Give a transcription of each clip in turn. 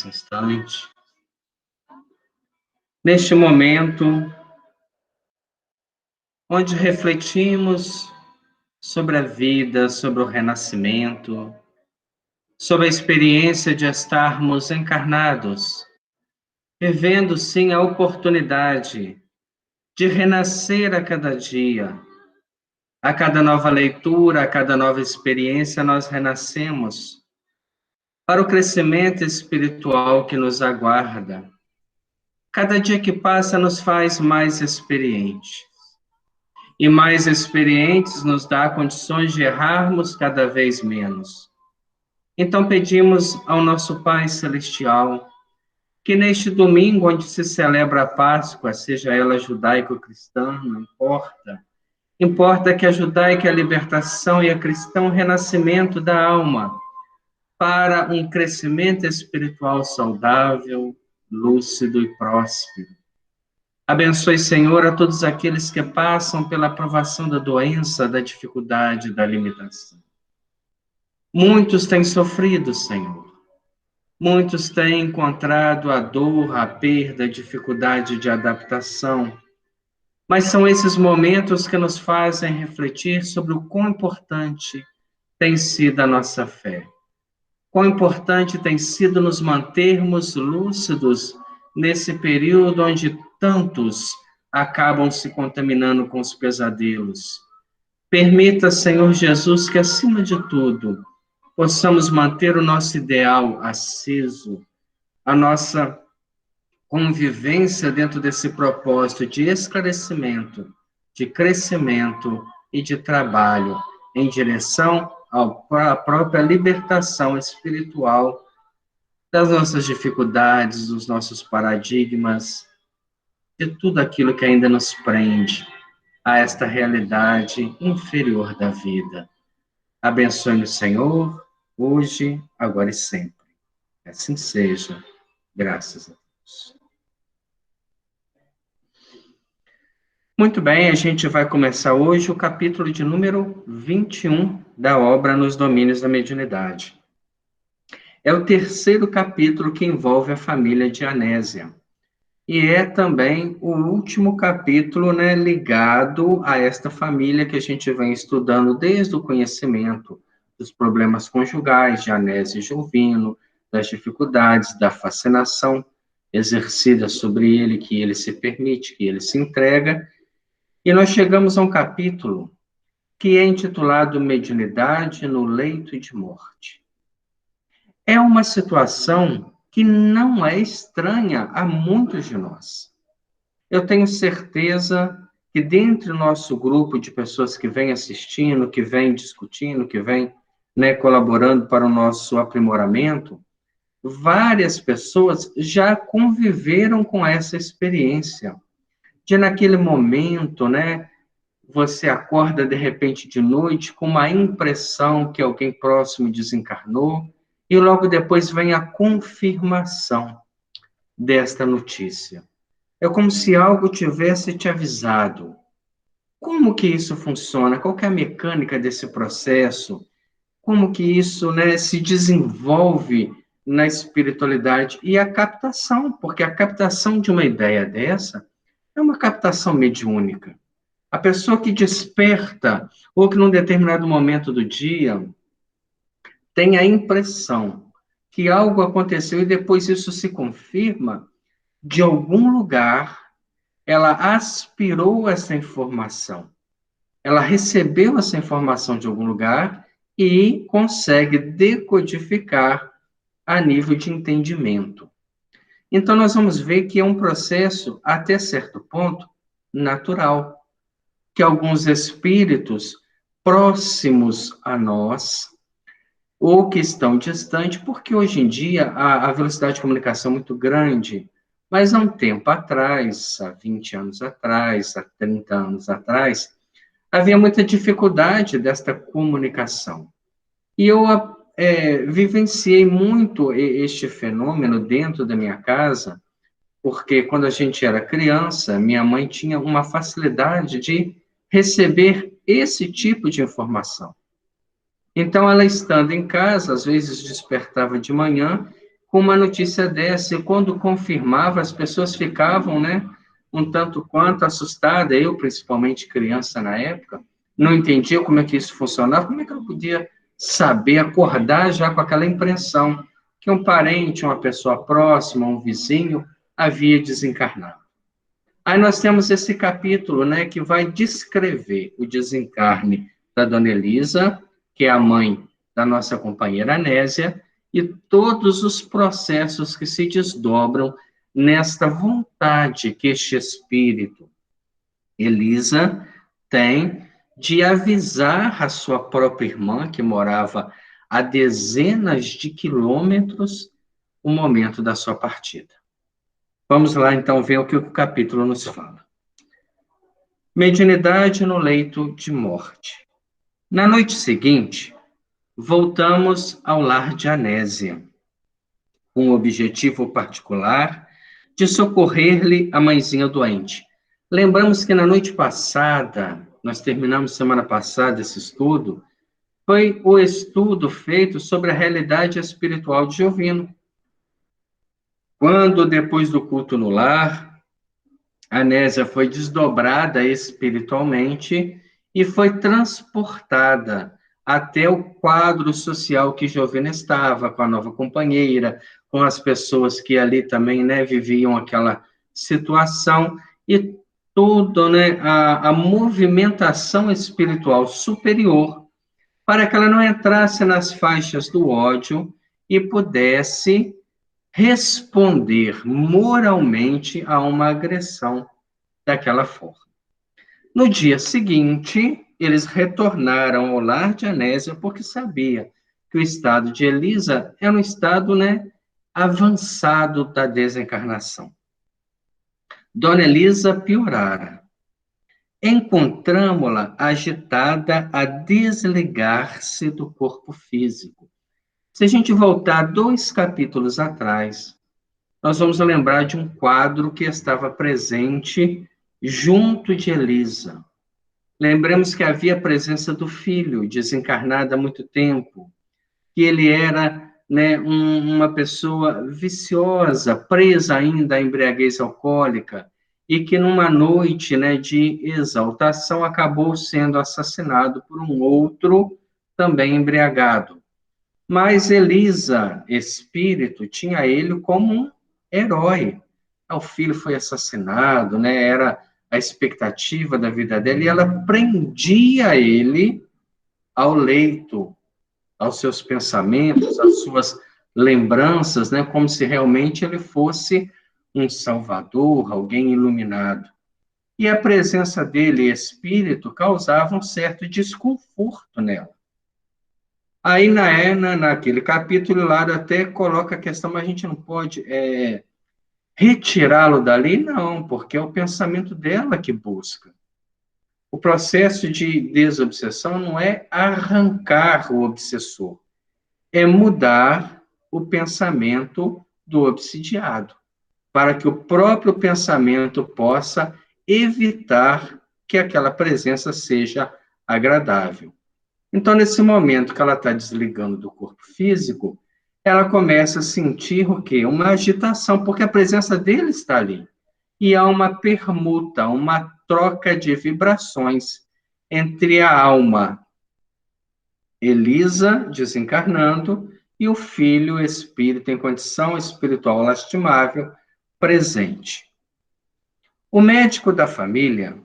nesse instante, neste momento, onde refletimos sobre a vida, sobre o renascimento, sobre a experiência de estarmos encarnados, vivendo sim a oportunidade de renascer a cada dia. A cada nova leitura, a cada nova experiência, nós renascemos para o crescimento espiritual que nos aguarda. Cada dia que passa nos faz mais experientes. E mais experientes nos dá condições de errarmos cada vez menos. Então pedimos ao nosso Pai Celestial que neste domingo, onde se celebra a Páscoa, seja ela judaico-cristã, não importa, importa que a judaica é a libertação e a cristã o renascimento da alma para um crescimento espiritual saudável, lúcido e próspero. Abençoe, Senhor, a todos aqueles que passam pela provação da doença, da dificuldade, da limitação. Muitos têm sofrido, Senhor. Muitos têm encontrado a dor, a perda, a dificuldade de adaptação. Mas são esses momentos que nos fazem refletir sobre o quão importante tem sido a nossa fé. Quão importante tem sido nos mantermos lúcidos nesse período onde tantos acabam se contaminando com os pesadelos. Permita, Senhor Jesus, que, acima de tudo, possamos manter o nosso ideal aceso, a nossa convivência dentro desse propósito de esclarecimento, de crescimento e de trabalho em direção à própria libertação espiritual das nossas dificuldades, dos nossos paradigmas, de tudo aquilo que ainda nos prende a esta realidade inferior da vida. Abençoe-nos, Senhor, hoje, agora e sempre. Assim seja. Graças a Deus. Muito bem, a gente vai começar hoje o capítulo de número 21 da obra Nos Domínios da Mediunidade. É o terceiro capítulo que envolve a família de Anésia. E é também o último capítulo, ligado a esta família que a gente vem estudando desde o conhecimento dos problemas conjugais de Anésia e Jovino, das dificuldades, da fascinação exercida sobre ele, que ele se permite, que ele se entrega. E nós chegamos a um capítulo que é intitulado Mediunidade no Leito de Morte. É uma situação que não é estranha a muitos de nós. Eu tenho certeza que dentro do nosso grupo de pessoas que vem assistindo, que vem discutindo, que vem colaborando para o nosso aprimoramento, várias pessoas já conviveram com essa experiência. De naquele momento, você acorda de repente de noite com uma impressão que alguém próximo desencarnou, e logo depois vem a confirmação desta notícia. É como se algo tivesse te avisado. Como que isso funciona? Qual que é a mecânica desse processo? Como que isso, se desenvolve na espiritualidade? E a captação, porque a captação de uma ideia dessa é uma captação mediúnica. A pessoa que desperta, ou que num determinado momento do dia tem a impressão que algo aconteceu e depois isso se confirma, de algum lugar ela aspirou essa informação. Ela recebeu essa informação de algum lugar e consegue decodificar a nível de entendimento. Então, nós vamos ver que é um processo, até certo ponto, natural, que alguns espíritos próximos a nós, ou que estão distantes, porque hoje em dia a velocidade de comunicação é muito grande, mas há um tempo atrás, há 20 anos atrás, há 30 anos atrás, havia muita dificuldade desta comunicação. E eu vivenciei muito este fenômeno dentro da minha casa, porque quando a gente era criança, minha mãe tinha uma facilidade de receber esse tipo de informação. Então, ela estando em casa, às vezes despertava de manhã, com uma notícia dessa, e quando confirmava, as pessoas ficavam, né, um tanto quanto assustadas, eu, principalmente criança na época, não entendia como é que isso funcionava, como é que eu podia saber, acordar já com aquela impressão que um parente, uma pessoa próxima, um vizinho, havia desencarnado. Aí nós temos esse capítulo, né, que vai descrever o desencarne da Dona Elisa, que é a mãe da nossa companheira Anésia, e todos os processos que se desdobram nesta vontade que este espírito, Elisa, tem de avisar a sua própria irmã, que morava a dezenas de quilômetros, o momento da sua partida. Vamos lá, então, ver o que o capítulo nos fala. Mediunidade no leito de morte. Na noite seguinte, voltamos ao lar de Anésia, com o objetivo particular de socorrer-lhe a mãezinha doente. Lembramos que na noite passada, nós terminamos semana passada esse estudo, foi o estudo feito sobre a realidade espiritual de Jovino. Quando, depois do culto no lar, a Anésia foi desdobrada espiritualmente e foi transportada até o quadro social que Jovino estava, com a nova companheira, com as pessoas que ali também, né, viviam aquela situação, e tudo, né, a movimentação espiritual superior, para que ela não entrasse nas faixas do ódio e pudesse responder moralmente a uma agressão daquela forma. No dia seguinte, eles retornaram ao lar de Anésia porque sabia que o estado de Elisa era um estado, né, avançado da desencarnação. Dona Elisa piorara. Encontramo-la agitada a desligar-se do corpo físico. Se a gente voltar 2 capítulos atrás, nós vamos lembrar de um quadro que estava presente junto de Elisa. Lembremos que havia a presença do filho, desencarnado há muito tempo, que ele era, né, uma pessoa viciosa, presa ainda à embriaguez alcoólica, e que numa noite, né, de exaltação acabou sendo assassinado por um outro também embriagado. Mas Elisa, espírito, tinha ele como um herói. O filho foi assassinado, né? Era a expectativa da vida dele, e ela prendia ele ao leito, aos seus pensamentos, às suas lembranças, né? Como se realmente ele fosse um salvador, alguém iluminado. E a presença dele, espírito, causava um certo desconforto nela. Aí, naquele capítulo, lá até coloca a questão, mas a gente não pode retirá-lo dali? Não, porque é o pensamento dela que busca. O processo de desobsessão não é arrancar o obsessor, é mudar o pensamento do obsidiado, para que o próprio pensamento possa evitar que aquela presença seja agradável. Então, nesse momento que ela está desligando do corpo físico, ela começa a sentir o quê? Uma agitação, porque a presença dele está ali. E há uma permuta, uma troca de vibrações entre a alma Elisa, desencarnando, e o filho espírito em condição espiritual lastimável, presente. O médico da família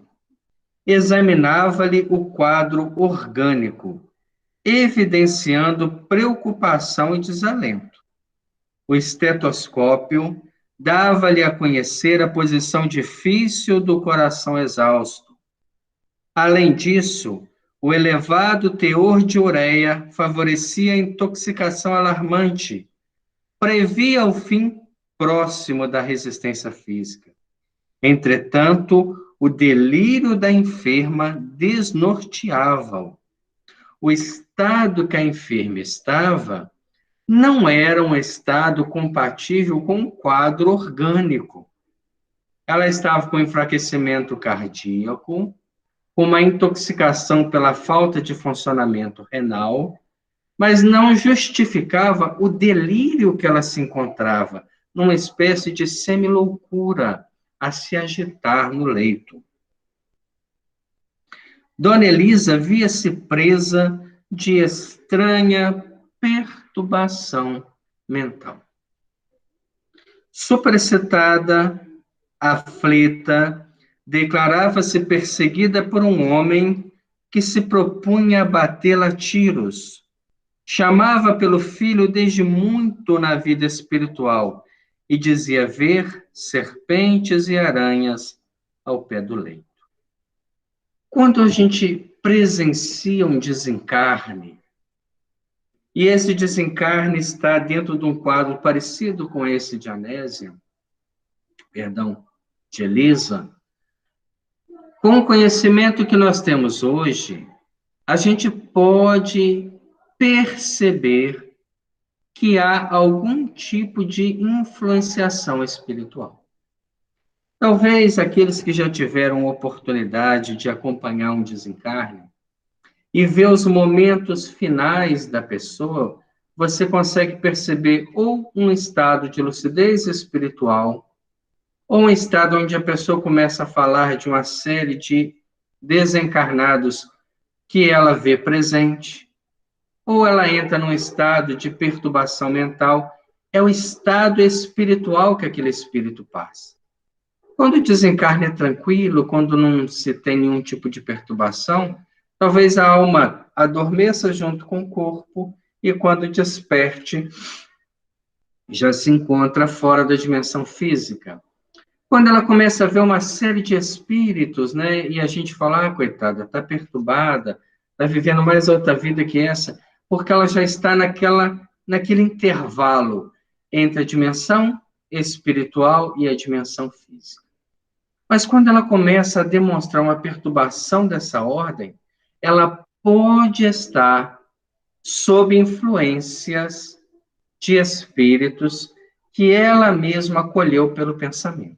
examinava-lhe o quadro orgânico, evidenciando preocupação e desalento. O estetoscópio dava-lhe a conhecer a posição difícil do coração exausto. Além disso, o elevado teor de ureia favorecia a intoxicação alarmante, previa o fim próximo da resistência física. Entretanto, o delírio da enferma desnorteava-o. O estado que a enferma estava não era um estado compatível com um quadro orgânico. Ela estava com enfraquecimento cardíaco, com uma intoxicação pela falta de funcionamento renal, mas não justificava o delírio que ela se encontrava, numa espécie de semi-loucura, a se agitar no leito. Dona Elisa via-se presa de estranha perturbação mental. Superexcitada, aflita, declarava-se perseguida por um homem que se propunha a batê-la a tiros. Chamava pelo filho desde muito na vida espiritual e dizia ver serpentes e aranhas ao pé do leito. Quando a gente presencia um desencarne, e esse desencarne está dentro de um quadro parecido com esse de Anésia, de Elisa, com o conhecimento que nós temos hoje, a gente pode perceber que há algum tipo de influenciação espiritual. Talvez aqueles que já tiveram oportunidade de acompanhar um desencarne e ver os momentos finais da pessoa, você consegue perceber ou um estado de lucidez espiritual, ou um estado onde a pessoa começa a falar de uma série de desencarnados que ela vê presente, ou ela entra num estado de perturbação mental. É o estado espiritual que aquele espírito passa. Quando o desencarne é tranquilo, quando não se tem nenhum tipo de perturbação, talvez a alma adormeça junto com o corpo e quando desperte, já se encontra fora da dimensão física. Quando ela começa a ver uma série de espíritos, né, e a gente fala, coitada, está perturbada, está vivendo mais outra vida que essa, porque ela já está naquele intervalo entre a dimensão espiritual e a dimensão física. Mas quando ela começa a demonstrar uma perturbação dessa ordem, ela pode estar sob influências de espíritos que ela mesma acolheu pelo pensamento.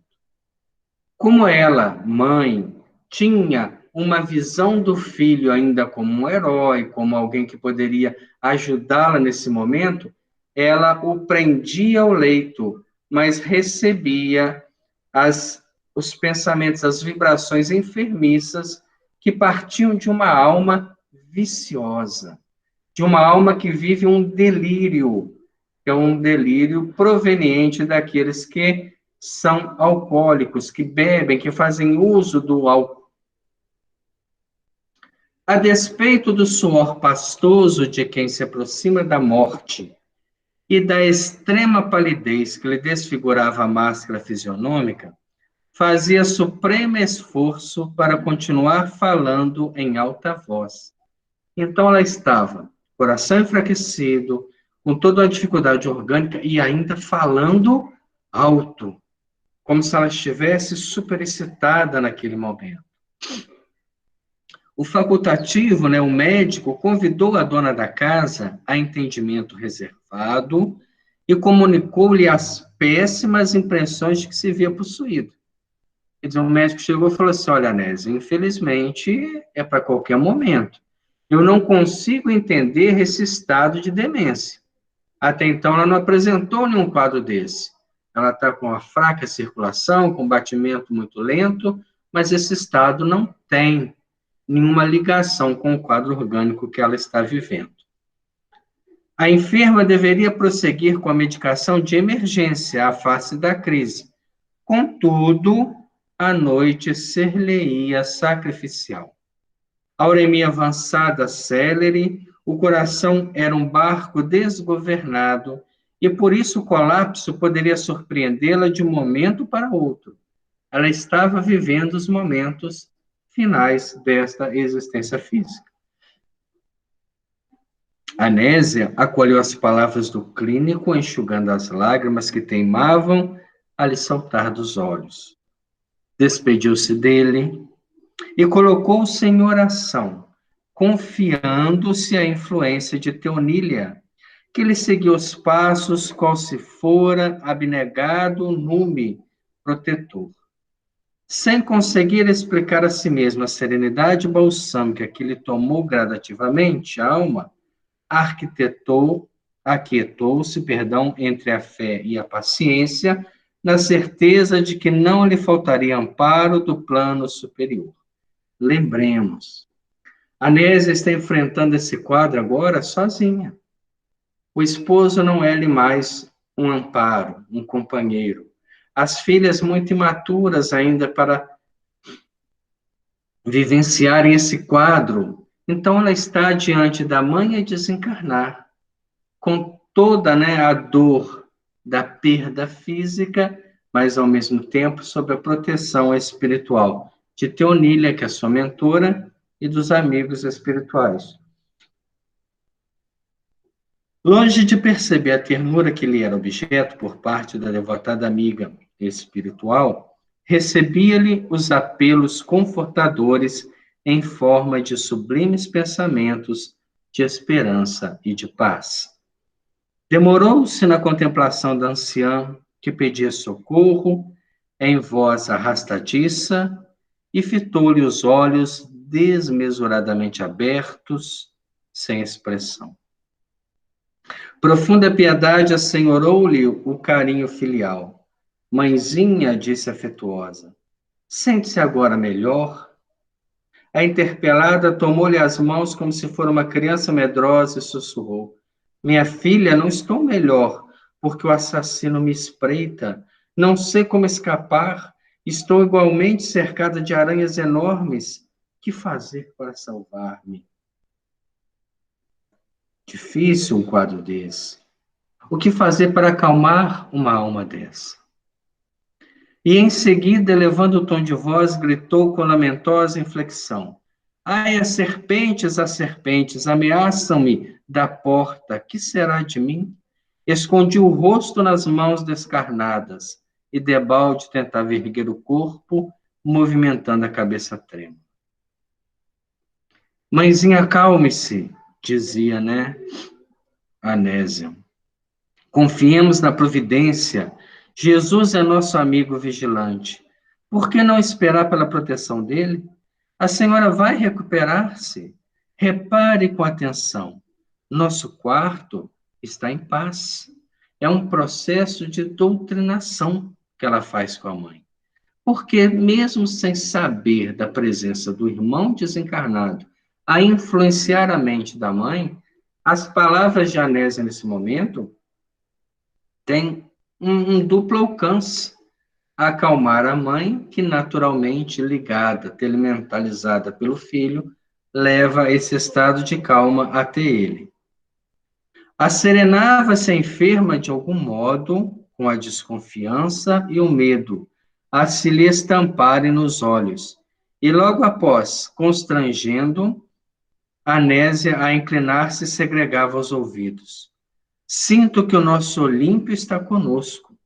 Como ela, mãe, tinha uma visão do filho ainda como um herói, como alguém que poderia ajudá-la nesse momento, ela o prendia ao leito, mas recebia os pensamentos, as vibrações enfermiças que partiam de uma alma viciosa, de uma alma que vive um delírio, que é um delírio proveniente daqueles que são alcoólicos, que bebem, que fazem uso do álcool. A despeito do suor pastoso de quem se aproxima da morte e da extrema palidez que lhe desfigurava a máscara fisionômica, fazia supremo esforço para continuar falando em alta voz. Então ela estava, coração enfraquecido, com toda a dificuldade orgânica e ainda falando alto, como se ela estivesse superexcitada naquele momento. O facultativo, né, o médico, convidou a dona da casa a entendimento reservado e comunicou-lhe as péssimas impressões de que se via possuído. Quer dizer, o médico chegou e falou assim, olha, Nésia, infelizmente é para qualquer momento. Eu não consigo entender esse estado de demência. Até então, ela não apresentou nenhum quadro desse. Ela está com uma fraca circulação, com batimento muito lento, mas esse estado não tem nenhuma ligação com o quadro orgânico que ela está vivendo. A enferma deveria prosseguir com a medicação de emergência à face da crise. Contudo, a noite ser-lhe-ia sacrificial. A uremia avançada, célere, o coração era um barco desgovernado, e por isso o colapso poderia surpreendê-la de um momento para outro. Ela estava vivendo os momentos finais desta existência física. Anésia acolheu as palavras do clínico, enxugando as lágrimas que teimavam a lhe saltar dos olhos. Despediu-se dele e colocou-se em oração, confiando-se à influência de Teonília, que lhe seguiu os passos, qual se fora abnegado nume protetor. Sem conseguir explicar a si mesma a serenidade balsâmica que lhe tomou gradativamente a alma, aquietou-se, entre a fé e a paciência, na certeza de que não lhe faltaria amparo do plano superior. Lembremos, a Nésia está enfrentando esse quadro agora sozinha. O esposo não é-lhe mais um amparo, um companheiro. As filhas muito imaturas ainda para vivenciarem esse quadro. Então ela está diante da mãe a desencarnar, com toda, a dor da perda física, mas ao mesmo tempo sob a proteção espiritual de Teonília, que é sua mentora, e dos amigos espirituais. Longe de perceber a ternura que lhe era objeto por parte da devotada amiga espiritual, recebia-lhe os apelos confortadores em forma de sublimes pensamentos de esperança e de paz. Demorou-se na contemplação da anciã, que pedia socorro, em voz arrastadiça, e fitou-lhe os olhos desmesuradamente abertos, sem expressão. Profunda piedade assenhorou-lhe o carinho filial. Mãezinha, disse afetuosa, sente-se agora melhor? A interpelada tomou-lhe as mãos como se fora uma criança medrosa e sussurrou: minha filha, não estou melhor, porque o assassino me espreita. Não sei como escapar. Estou igualmente cercada de aranhas enormes. Que fazer para salvar-me? Difícil um quadro desse. O que fazer para acalmar uma alma dessa? E em seguida, elevando o tom de voz, gritou com lamentosa inflexão: ai, as serpentes, ameaçam-me da porta, que será de mim? Escondi o rosto nas mãos descarnadas, e debalde tentava erguer o corpo, movimentando a cabeça trêmula. Mãezinha, acalme-se, dizia, Anésia. Confiemos na providência. Jesus é nosso amigo vigilante. Por que não esperar pela proteção dele? A senhora vai recuperar-se. Repare com atenção. Nosso quarto está em paz. É um processo de doutrinação que ela faz com a mãe. Porque, mesmo sem saber da presença do irmão desencarnado a influenciar a mente da mãe, as palavras de Anésia nesse momento têm um duplo alcance. Acalmar a mãe, que naturalmente ligada, telementalizada pelo filho, leva esse estado de calma até ele. Asserenava-se a enferma de algum modo, com a desconfiança e o medo, a se lhe estamparem nos olhos, e logo após, constrangendo, Anésia a inclinar-se segregava os ouvidos. Sinto que o nosso Olímpio está conosco.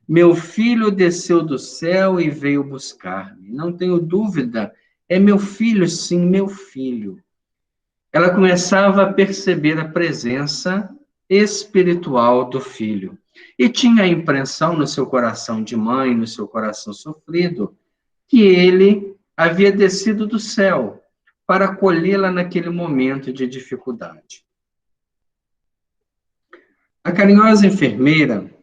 Meu filho desceu do céu e veio buscar-me. Não tenho dúvida, é meu filho, sim, meu filho. Ela começava a perceber a presença espiritual do filho. E tinha a impressão no seu coração de mãe, no seu coração sofrido, que ele havia descido do céu para acolhê-la naquele momento de dificuldade. A carinhosa enfermeira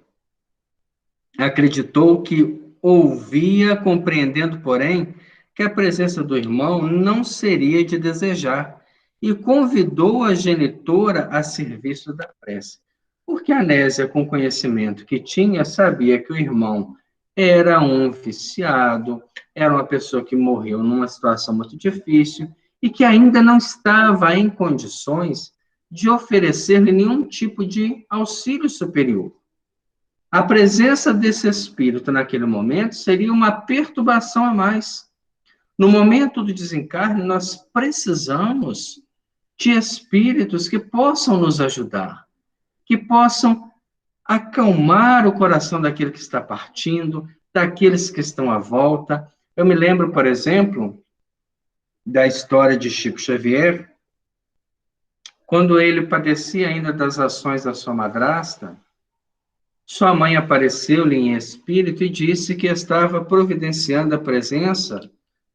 acreditou que ouvia, compreendendo, porém, que a presença do irmão não seria de desejar, e convidou a genitora a serviço da prece. Porque a Anésia, com o conhecimento que tinha, sabia que o irmão era um viciado, era uma pessoa que morreu numa situação muito difícil e que ainda não estava em condições de oferecer-lhe nenhum tipo de auxílio superior. A presença desse espírito naquele momento seria uma perturbação a mais. No momento do desencarne, nós precisamos de espíritos que possam nos ajudar, que possam acalmar o coração daquele que está partindo, daqueles que estão à volta. Eu me lembro, por exemplo, da história de Chico Xavier, quando ele padecia ainda das ações da sua madrasta. Sua mãe apareceu-lhe em espírito e disse que estava providenciando a presença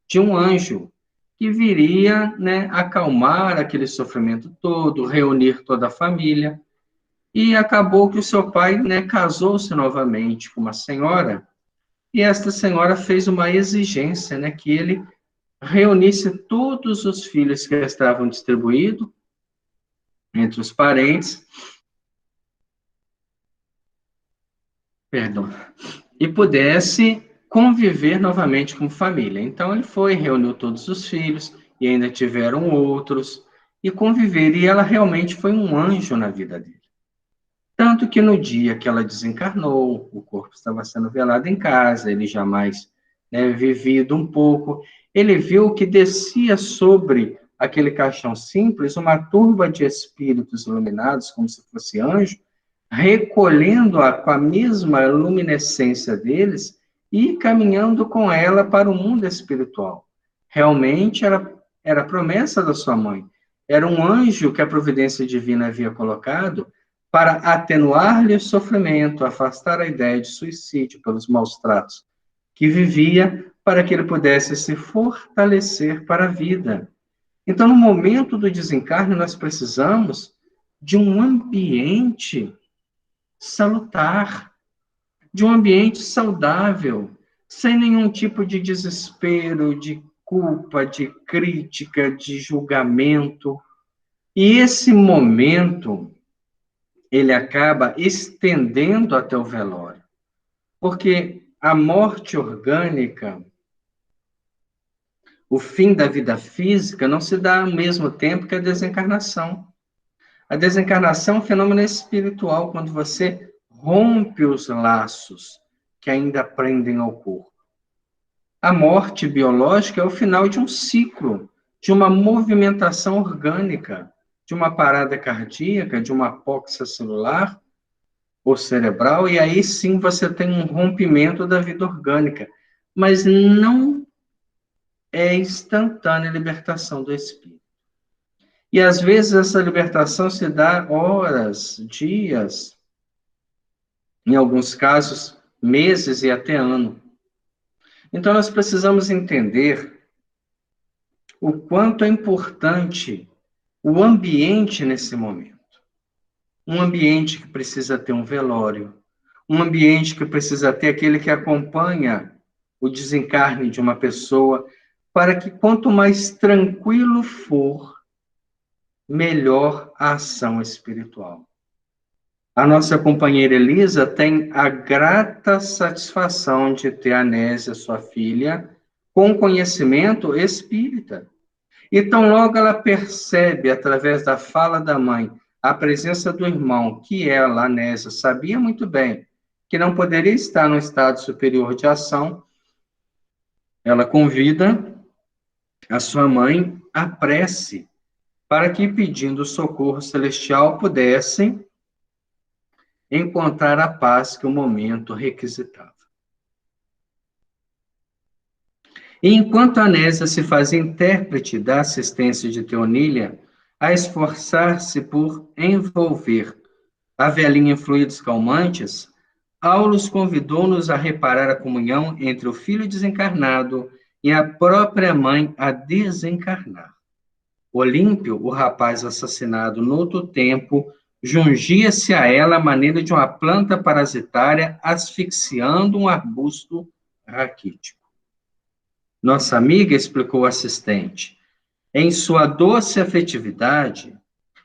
de um anjo que viria, né, acalmar aquele sofrimento todo, reunir toda a família. E acabou que o seu pai, né, casou-se novamente com uma senhora, e esta senhora fez uma exigência, né, que ele reunisse todos os filhos que estavam distribuídos entre os parentes, perdão, e pudesse conviver novamente com família. Então ele foi, reuniu todos os filhos, e ainda tiveram outros, e conviver, e ela realmente foi um anjo na vida dele. Tanto que no dia que ela desencarnou, o corpo estava sendo velado em casa, ele jamais, né, vivido um pouco, ele viu que descia sobre aquele caixão simples uma turba de espíritos iluminados, como se fosse anjo, recolhendo-a com a mesma luminescência deles e caminhando com ela para o mundo espiritual. Realmente era a promessa da sua mãe. Era um anjo que a providência divina havia colocado para atenuar-lhe o sofrimento, afastar a ideia de suicídio pelos maus tratos que vivia, para que ele pudesse se fortalecer para a vida. Então, no momento do desencarne, nós precisamos de um ambiente salutar, de um ambiente saudável, sem nenhum tipo de desespero, de culpa, de crítica, de julgamento. E esse momento, ele acaba estendendo até o velório, porque a morte orgânica, o fim da vida física, não se dá ao mesmo tempo que a desencarnação. A desencarnação é um fenômeno espiritual, quando você rompe os laços que ainda prendem ao corpo. A morte biológica é o final de um ciclo, de uma movimentação orgânica, de uma parada cardíaca, de uma apóxia celular ou cerebral, e aí sim você tem um rompimento da vida orgânica. Mas não é instantânea a libertação do espírito. E às vezes essa libertação se dá horas, dias, em alguns casos, meses e até ano. Então, nós precisamos entender o quanto é importante o ambiente nesse momento. Um ambiente que precisa ter um velório, um ambiente que precisa ter aquele que acompanha o desencarne de uma pessoa, para que quanto mais tranquilo for, melhor a ação espiritual. A nossa companheira Elisa tem a grata satisfação de ter a Nésia, sua filha, com conhecimento espírita. E tão logo ela percebe, através da fala da mãe, a presença do irmão, que ela, a Nésia, sabia muito bem que não poderia estar no estado superior de ação, ela convida a sua mãe à prece, para que, pedindo socorro celestial, pudessem encontrar a paz que o momento requisitava. E enquanto Anésia se fazia intérprete da assistência de Teonília, a esforçar-se por envolver a velhinha em fluidos calmantes, Aulus convidou-nos a reparar a comunhão entre o filho desencarnado e a própria mãe a desencarnar. Olímpio, o rapaz assassinado no outro tempo, jungia-se a ela à maneira de uma planta parasitária asfixiando um arbusto raquítico. Nossa amiga, explicou o assistente, em sua doce afetividade,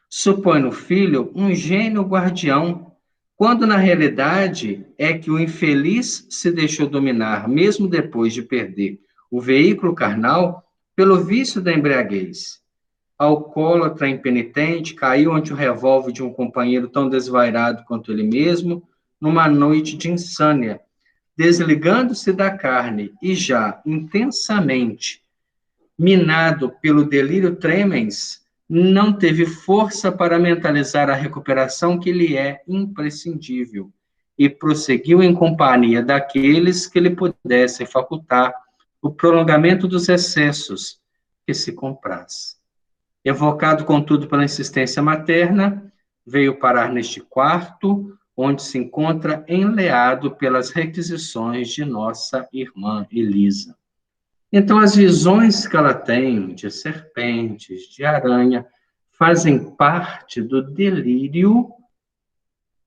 supõe no filho um gênio guardião, quando na realidade é que o infeliz se deixou dominar, mesmo depois de perder o veículo carnal, pelo vício da embriaguez. Alcoólatra impenitente, caiu ante o revólver de um companheiro tão desvairado quanto ele mesmo, numa noite de insânia, desligando-se da carne e já intensamente minado pelo delírio tremens, não teve força para mentalizar a recuperação que lhe é imprescindível e prosseguiu em companhia daqueles que lhe pudessem facultar o prolongamento dos excessos que se compraz. Evocado, contudo, pela insistência materna, veio parar neste quarto, onde se encontra enleado pelas requisições de nossa irmã Elisa. Então, as visões que ela tem de serpentes, de aranha, fazem parte do delírio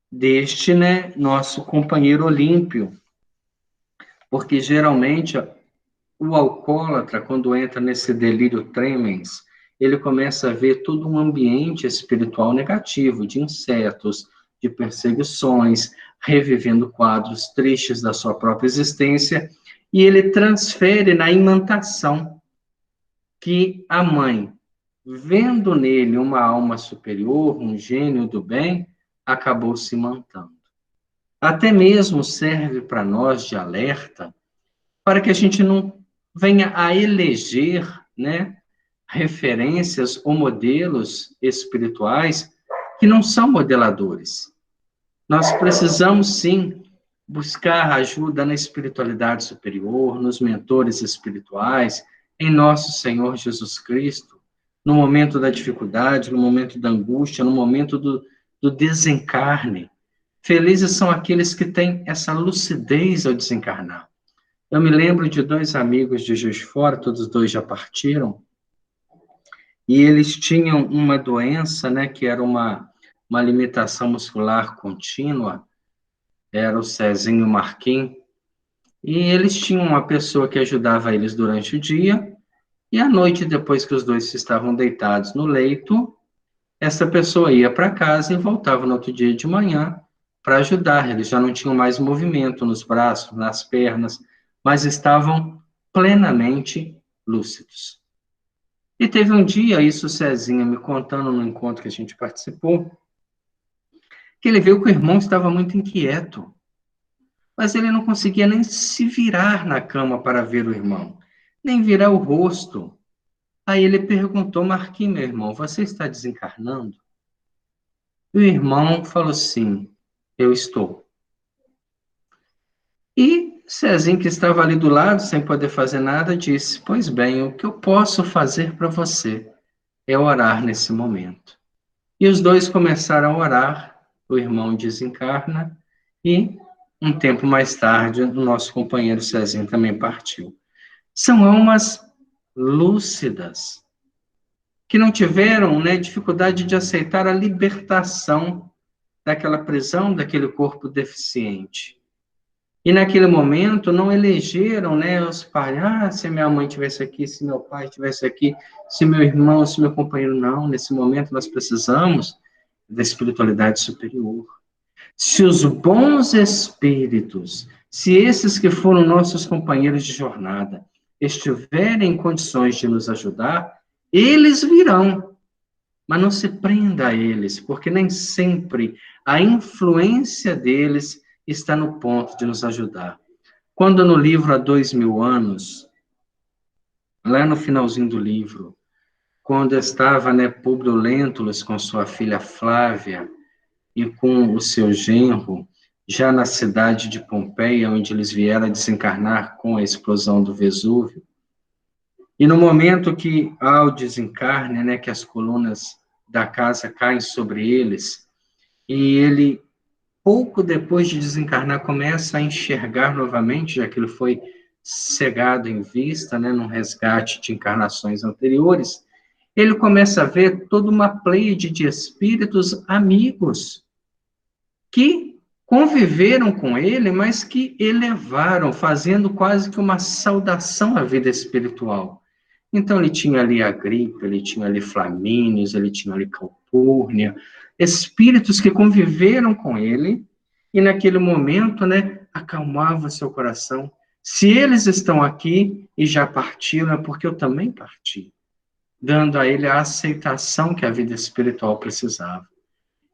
deste, né, nosso companheiro Olímpio. Porque, geralmente, o alcoólatra, quando entra nesse delírio tremens, ele começa a ver todo um ambiente espiritual negativo, de insetos, de perseguições, revivendo quadros tristes da sua própria existência, e ele transfere na imantação que a mãe, vendo nele uma alma superior, um gênio do bem, acabou se mantando. Até mesmo serve para nós de alerta, para que a gente não venha a eleger, né, referências ou modelos espirituais que não são modeladores. Nós precisamos, sim, buscar ajuda na espiritualidade superior, nos mentores espirituais, em nosso Senhor Jesus Cristo, no momento da dificuldade, no momento da angústia, no momento do desencarne. Felizes são aqueles que têm essa lucidez ao desencarnar. Eu me lembro de dois amigos de Juiz de Fora, todos dois já partiram, e eles tinham uma doença, né, que era uma limitação muscular contínua, era o Cezinho e o Marquinhos, e eles tinham uma pessoa que ajudava eles durante o dia, e à noite, depois que os dois estavam deitados no leito, essa pessoa ia para casa e voltava no outro dia de manhã para ajudar. Eles já não tinham mais movimento nos braços, nas pernas, mas estavam plenamente lúcidos. E teve um dia, isso o Cezinha me contando no encontro que a gente participou, que ele viu que o irmão estava muito inquieto, mas ele não conseguia nem se virar na cama para ver o irmão, nem virar o rosto. Aí ele perguntou, Marquinhos, meu irmão, você está desencarnando? E o irmão falou sim, eu estou. E Cezinho, que estava ali do lado, sem poder fazer nada, disse, pois bem, o que eu posso fazer para você é orar nesse momento. E os dois começaram a orar, o irmão desencarna, e um tempo mais tarde, o nosso companheiro Cezinho também partiu. São almas lúcidas, que não tiveram, né, dificuldade de aceitar a libertação daquela prisão, daquele corpo deficiente. E naquele momento não elegeram, né, os pais, se minha mãe tivesse aqui, se meu pai tivesse aqui, se meu irmão, se meu companheiro, não. Nesse momento nós precisamos da espiritualidade superior. Se os bons espíritos, se esses que foram nossos companheiros de jornada, estiverem em condições de nos ajudar, eles virão, mas não se prenda a eles, porque nem sempre a influência deles está no ponto de nos ajudar. Quando no livro Há 2000 anos, lá no finalzinho do livro, quando estava, né, Públio Lentulus com sua filha Flávia e com o seu genro, já na cidade de Pompeia, onde eles vieram a desencarnar com a explosão do Vesúvio, e no momento que há o desencarne, né, que as colunas da casa caem sobre eles, e ele, pouco depois de desencarnar, começa a enxergar novamente, já que ele foi cegado em vista, né, num resgate de encarnações anteriores, ele começa a ver toda uma pleiade de espíritos amigos que conviveram com ele, mas que elevaram, fazendo quase que uma saudação à vida espiritual. Então, ele tinha ali Agripa, ele tinha ali Flamínios, ele tinha ali Calpurnia, espíritos que conviveram com ele, e naquele momento, né, acalmava seu coração. Se eles estão aqui e já partiram, é porque eu também parti, dando a ele a aceitação que a vida espiritual precisava.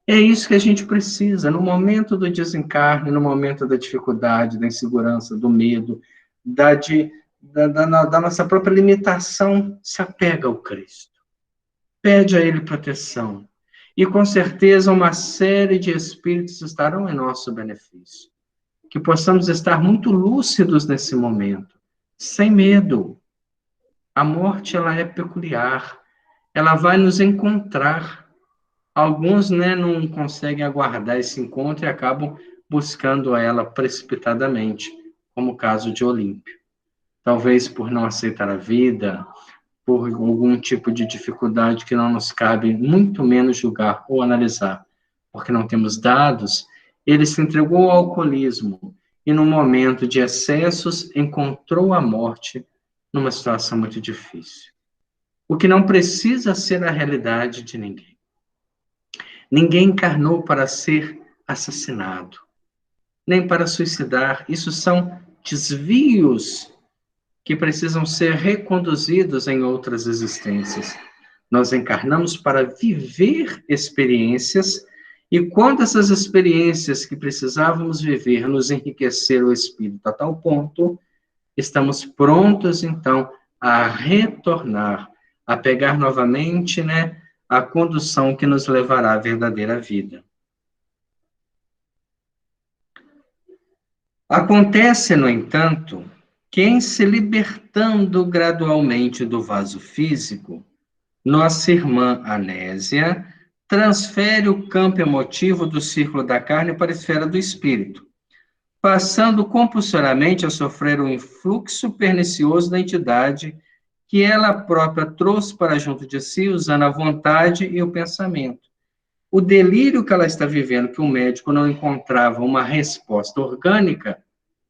É isso que a gente precisa, no momento do desencarne, no momento da dificuldade, da insegurança, do medo, da nossa própria limitação, se apega ao Cristo. Pede a Ele proteção. E com certeza uma série de espíritos estarão em nosso benefício. Que possamos estar muito lúcidos nesse momento, sem medo. A morte, ela é peculiar. Ela vai nos encontrar. Alguns, né, não conseguem aguardar esse encontro e acabam buscando ela precipitadamente, como o caso de Olímpio. talvez por não aceitar a vida, por algum tipo de dificuldade que não nos cabe, muito menos julgar ou analisar, porque não temos dados, ele se entregou ao alcoolismo e, no momento de excessos, encontrou a morte numa situação muito difícil. O que não precisa ser a realidade de ninguém. Ninguém encarnou para ser assassinado, nem para suicidar. Isso são desvios que precisam ser reconduzidos em outras existências. Nós encarnamos para viver experiências, e quando essas experiências que precisávamos viver nos enriqueceram o espírito a tal ponto, estamos prontos, então, a retornar, a pegar novamente, né, a condução que nos levará à verdadeira vida. Acontece, no entanto, que em se libertando gradualmente do vaso físico, nossa irmã Anésia transfere o campo emotivo do círculo da carne para a esfera do espírito, passando compulsoriamente a sofrer o influxo pernicioso da entidade que ela própria trouxe para junto de si, usando a vontade e o pensamento. O delírio que ela está vivendo, que o médico não encontrava uma resposta orgânica,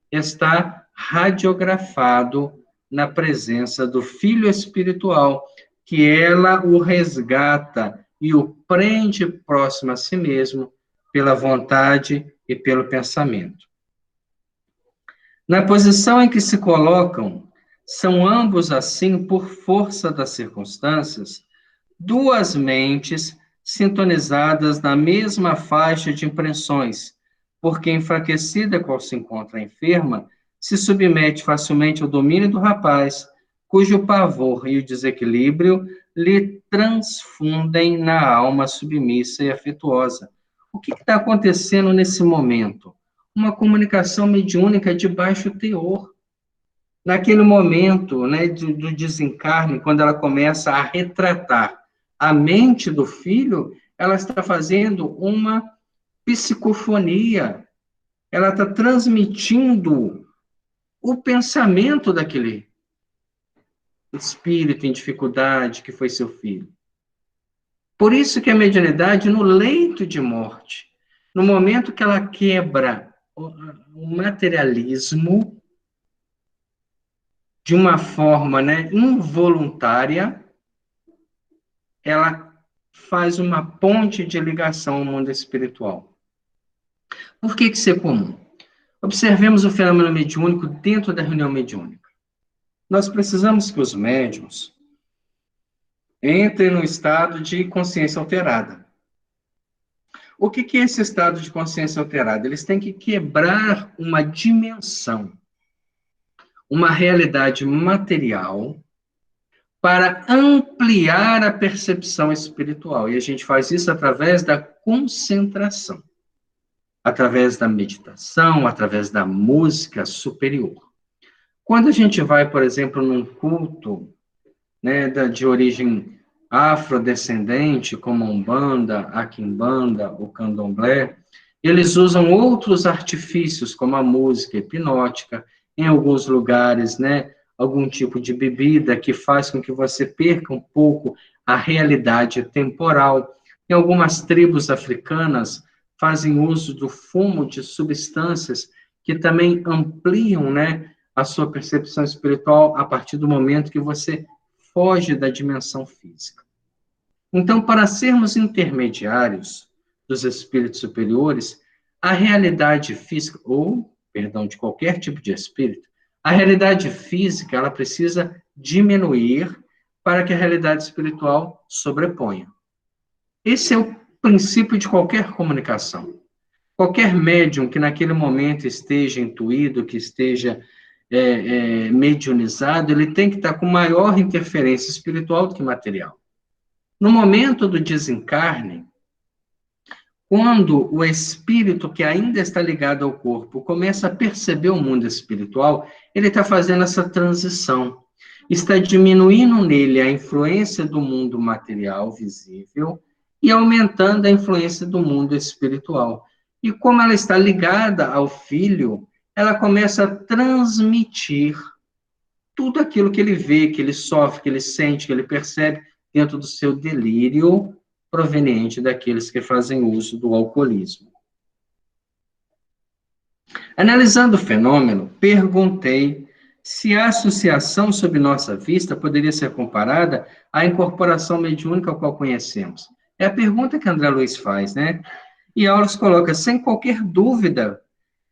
está radiografado na presença do filho espiritual, que ela o resgata e o prende próximo a si mesmo pela vontade e pelo pensamento. Na posição em que se colocam, são ambos assim por força das circunstâncias, duas mentes sintonizadas na mesma faixa de impressões, porque enfraquecida qual se encontra enferma, se submete facilmente ao domínio do rapaz, cujo pavor e o desequilíbrio lhe transfundem na alma submissa e afetuosa. O que está acontecendo nesse momento? Uma comunicação mediúnica de baixo teor. Naquele momento, né, do desencarne, quando ela começa a retratar a mente do filho, ela está fazendo uma psicofonia, ela está transmitindo o pensamento daquele espírito em dificuldade que foi seu filho. Por isso que a mediunidade, no leito de morte, no momento que ela quebra o materialismo de uma forma, né, involuntária, ela faz uma ponte de ligação ao mundo espiritual. Por que isso é comum? Observemos o fenômeno mediúnico dentro da reunião mediúnica. Nós precisamos que os médiuns entrem no estado de consciência alterada. O que é esse estado de consciência alterada? Eles têm que quebrar uma dimensão, uma realidade material, para ampliar a percepção espiritual. E a gente faz isso através da concentração, através da meditação, através da música superior. Quando a gente vai, por exemplo, num culto, né, de origem afrodescendente, como a Umbanda, a Quimbanda, o Candomblé, eles usam outros artifícios, como a música hipnótica, em alguns lugares, né, algum tipo de bebida que faz com que você perca um pouco a realidade temporal. Em algumas tribos africanas, fazem uso do fumo de substâncias que também ampliam, né, a sua percepção espiritual a partir do momento que você foge da dimensão física. Então, para sermos intermediários dos espíritos superiores, a realidade física, ou, perdão, de qualquer tipo de espírito, a realidade física, ela precisa diminuir para que a realidade espiritual sobreponha. Esse é o princípio de qualquer comunicação. Qualquer médium que naquele momento esteja intuído, que esteja mediunizado, ele tem que estar com maior interferência espiritual do que material. No momento do desencarne, quando o espírito que ainda está ligado ao corpo começa a perceber o mundo espiritual, ele está fazendo essa transição. Está diminuindo nele a influência do mundo material visível e aumentando a influência do mundo espiritual. E como ela está ligada ao filho, ela começa a transmitir tudo aquilo que ele vê, que ele sofre, que ele sente, que ele percebe dentro do seu delírio proveniente daqueles que fazem uso do alcoolismo. Analisando o fenômeno, perguntei se a associação sob nossa vista poderia ser comparada à incorporação mediúnica a qual conhecemos. É a pergunta que André Luiz faz, né? E Aulas coloca, sem qualquer dúvida,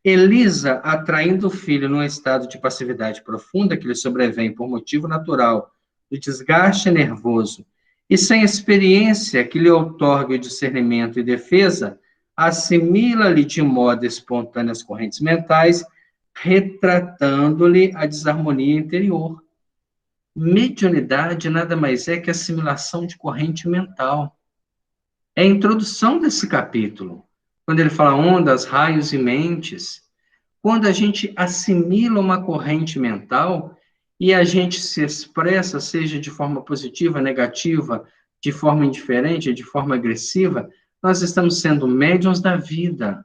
Elisa atraindo o filho num estado de passividade profunda que lhe sobrevém por motivo natural do desgaste nervoso e sem experiência que lhe outorgue o discernimento e defesa, assimila-lhe de modo espontâneo as correntes mentais, retratando-lhe a desarmonia interior. Mediunidade nada mais é que assimilação de corrente mental. É a introdução desse capítulo, quando ele fala ondas, raios e mentes. Quando a gente assimila uma corrente mental e a gente se expressa, seja de forma positiva, negativa, de forma indiferente, de forma agressiva, nós estamos sendo médiuns da vida,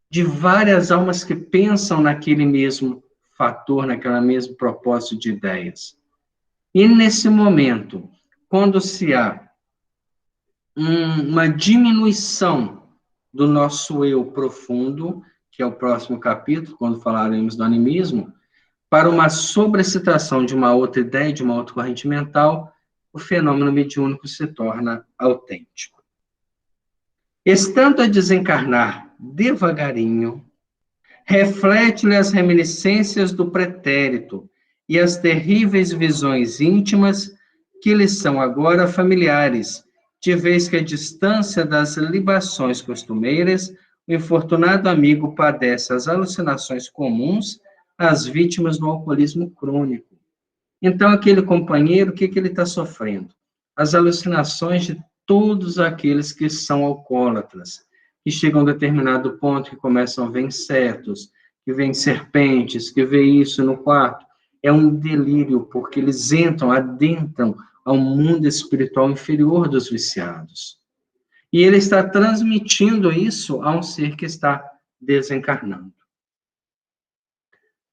de várias almas que pensam naquele mesmo fator, naquele mesmo propósito de ideias. E nesse momento, quando se há uma diminuição do nosso eu profundo, que é o próximo capítulo, quando falaremos do animismo, para uma sobrecitação de uma outra ideia, de uma outra corrente mental, o fenômeno mediúnico se torna autêntico. Estando a desencarnar devagarinho, reflete-lhe as reminiscências do pretérito e as terríveis visões íntimas que lhe são agora familiares, de vez que a distância das libações costumeiras, o infortunado amigo padece as alucinações comuns às vítimas do alcoolismo crônico. Então, aquele companheiro, o que ele está sofrendo? As alucinações de todos aqueles que são alcoólatras, que chegam a determinado ponto que começam a ver insetos, que veem serpentes, que vê isso no quarto. É um delírio, porque eles adentram ao mundo espiritual inferior dos viciados. E ele está transmitindo isso a um ser que está desencarnando.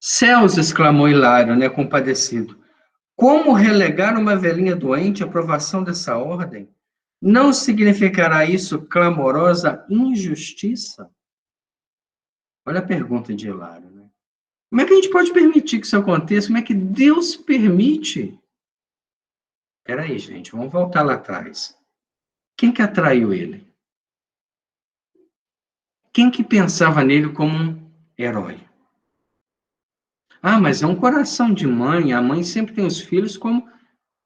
Céus, exclamou Hilário, né, compadecido. Como relegar uma velhinha doente à provação dessa ordem? Não significará isso clamorosa injustiça? Olha a pergunta de Hilário, né? Como é que a gente pode permitir que isso aconteça? Como é que Deus permite? Espera aí, gente, vamos voltar lá atrás. Quem que atraiu ele? Quem que pensava nele como um herói? Ah, mas é um coração de mãe, a mãe sempre tem os filhos como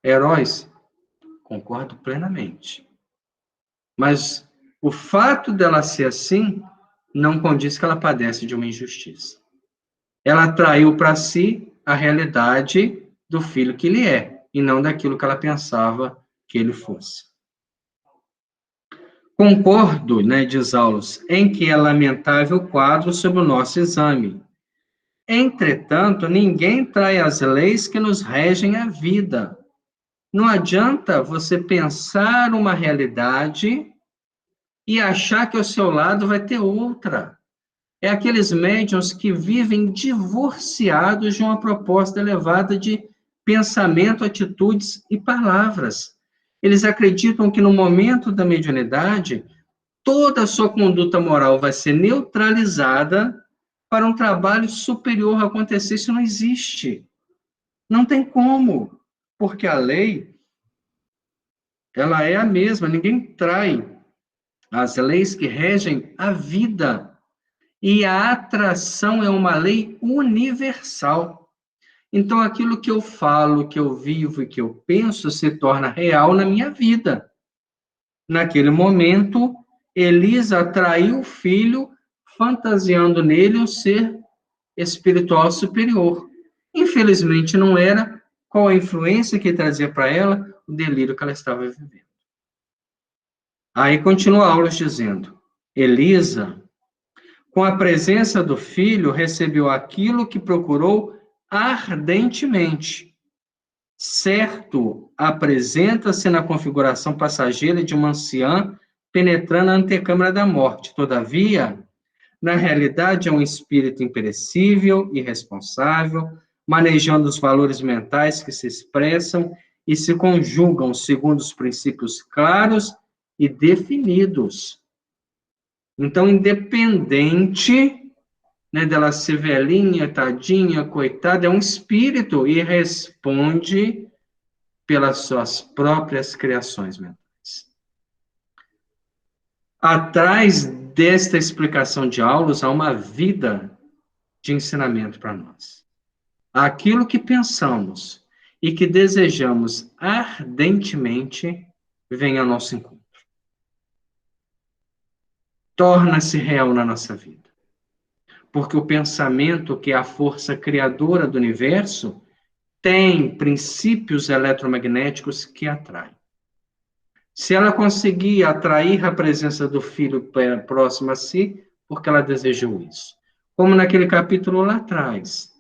heróis. Concordo plenamente. Mas o fato dela ser assim não condiz que ela padece de uma injustiça. Ela atraiu para si a realidade do filho que ele é, e não daquilo que ela pensava que ele fosse. Concordo, né, diz Aulos, em que é lamentável o quadro sob o nosso exame. Entretanto, ninguém trai as leis que nos regem a vida. Não adianta você pensar uma realidade e achar que ao seu lado vai ter outra. É aqueles médiuns que vivem divorciados de uma proposta elevada de pensamento, atitudes e palavras. Eles acreditam que no momento da mediunidade, toda a sua conduta moral vai ser neutralizada para um trabalho superior acontecer. Isso não existe. Não tem como, porque a lei, ela é a mesma, ninguém trai as leis que regem a vida. E a atração é uma lei universal. Então, aquilo que eu falo, que eu vivo e que eu penso se torna real na minha vida. Naquele momento, Elisa atraiu o filho, fantasiando nele um ser espiritual superior. Infelizmente, não era. Qual a influência que trazia para ela? O delírio que ela estava vivendo. Aí continua Aulas dizendo, Elisa, com a presença do filho, recebeu aquilo que procurou ardentemente. Certo, apresenta-se na configuração passageira de uma anciã penetrando a antecâmara da morte. Todavia, na realidade, é um espírito imperecível, irresponsável, manejando os valores mentais que se expressam e se conjugam segundo os princípios claros e definidos. Então, independente, né, dela ser velhinha, tadinha, coitada, é um espírito e responde pelas suas próprias criações mentais. Atrás desta explicação de Aulos há uma vida de ensinamento para nós. Aquilo que pensamos e que desejamos ardentemente vem ao nosso encontro. Torna-se real na nossa vida. Porque o pensamento, que é a força criadora do universo, tem princípios eletromagnéticos que atraem. Se ela conseguir atrair a presença do filho próximo a si, porque ela desejou isso. Como naquele capítulo lá atrás,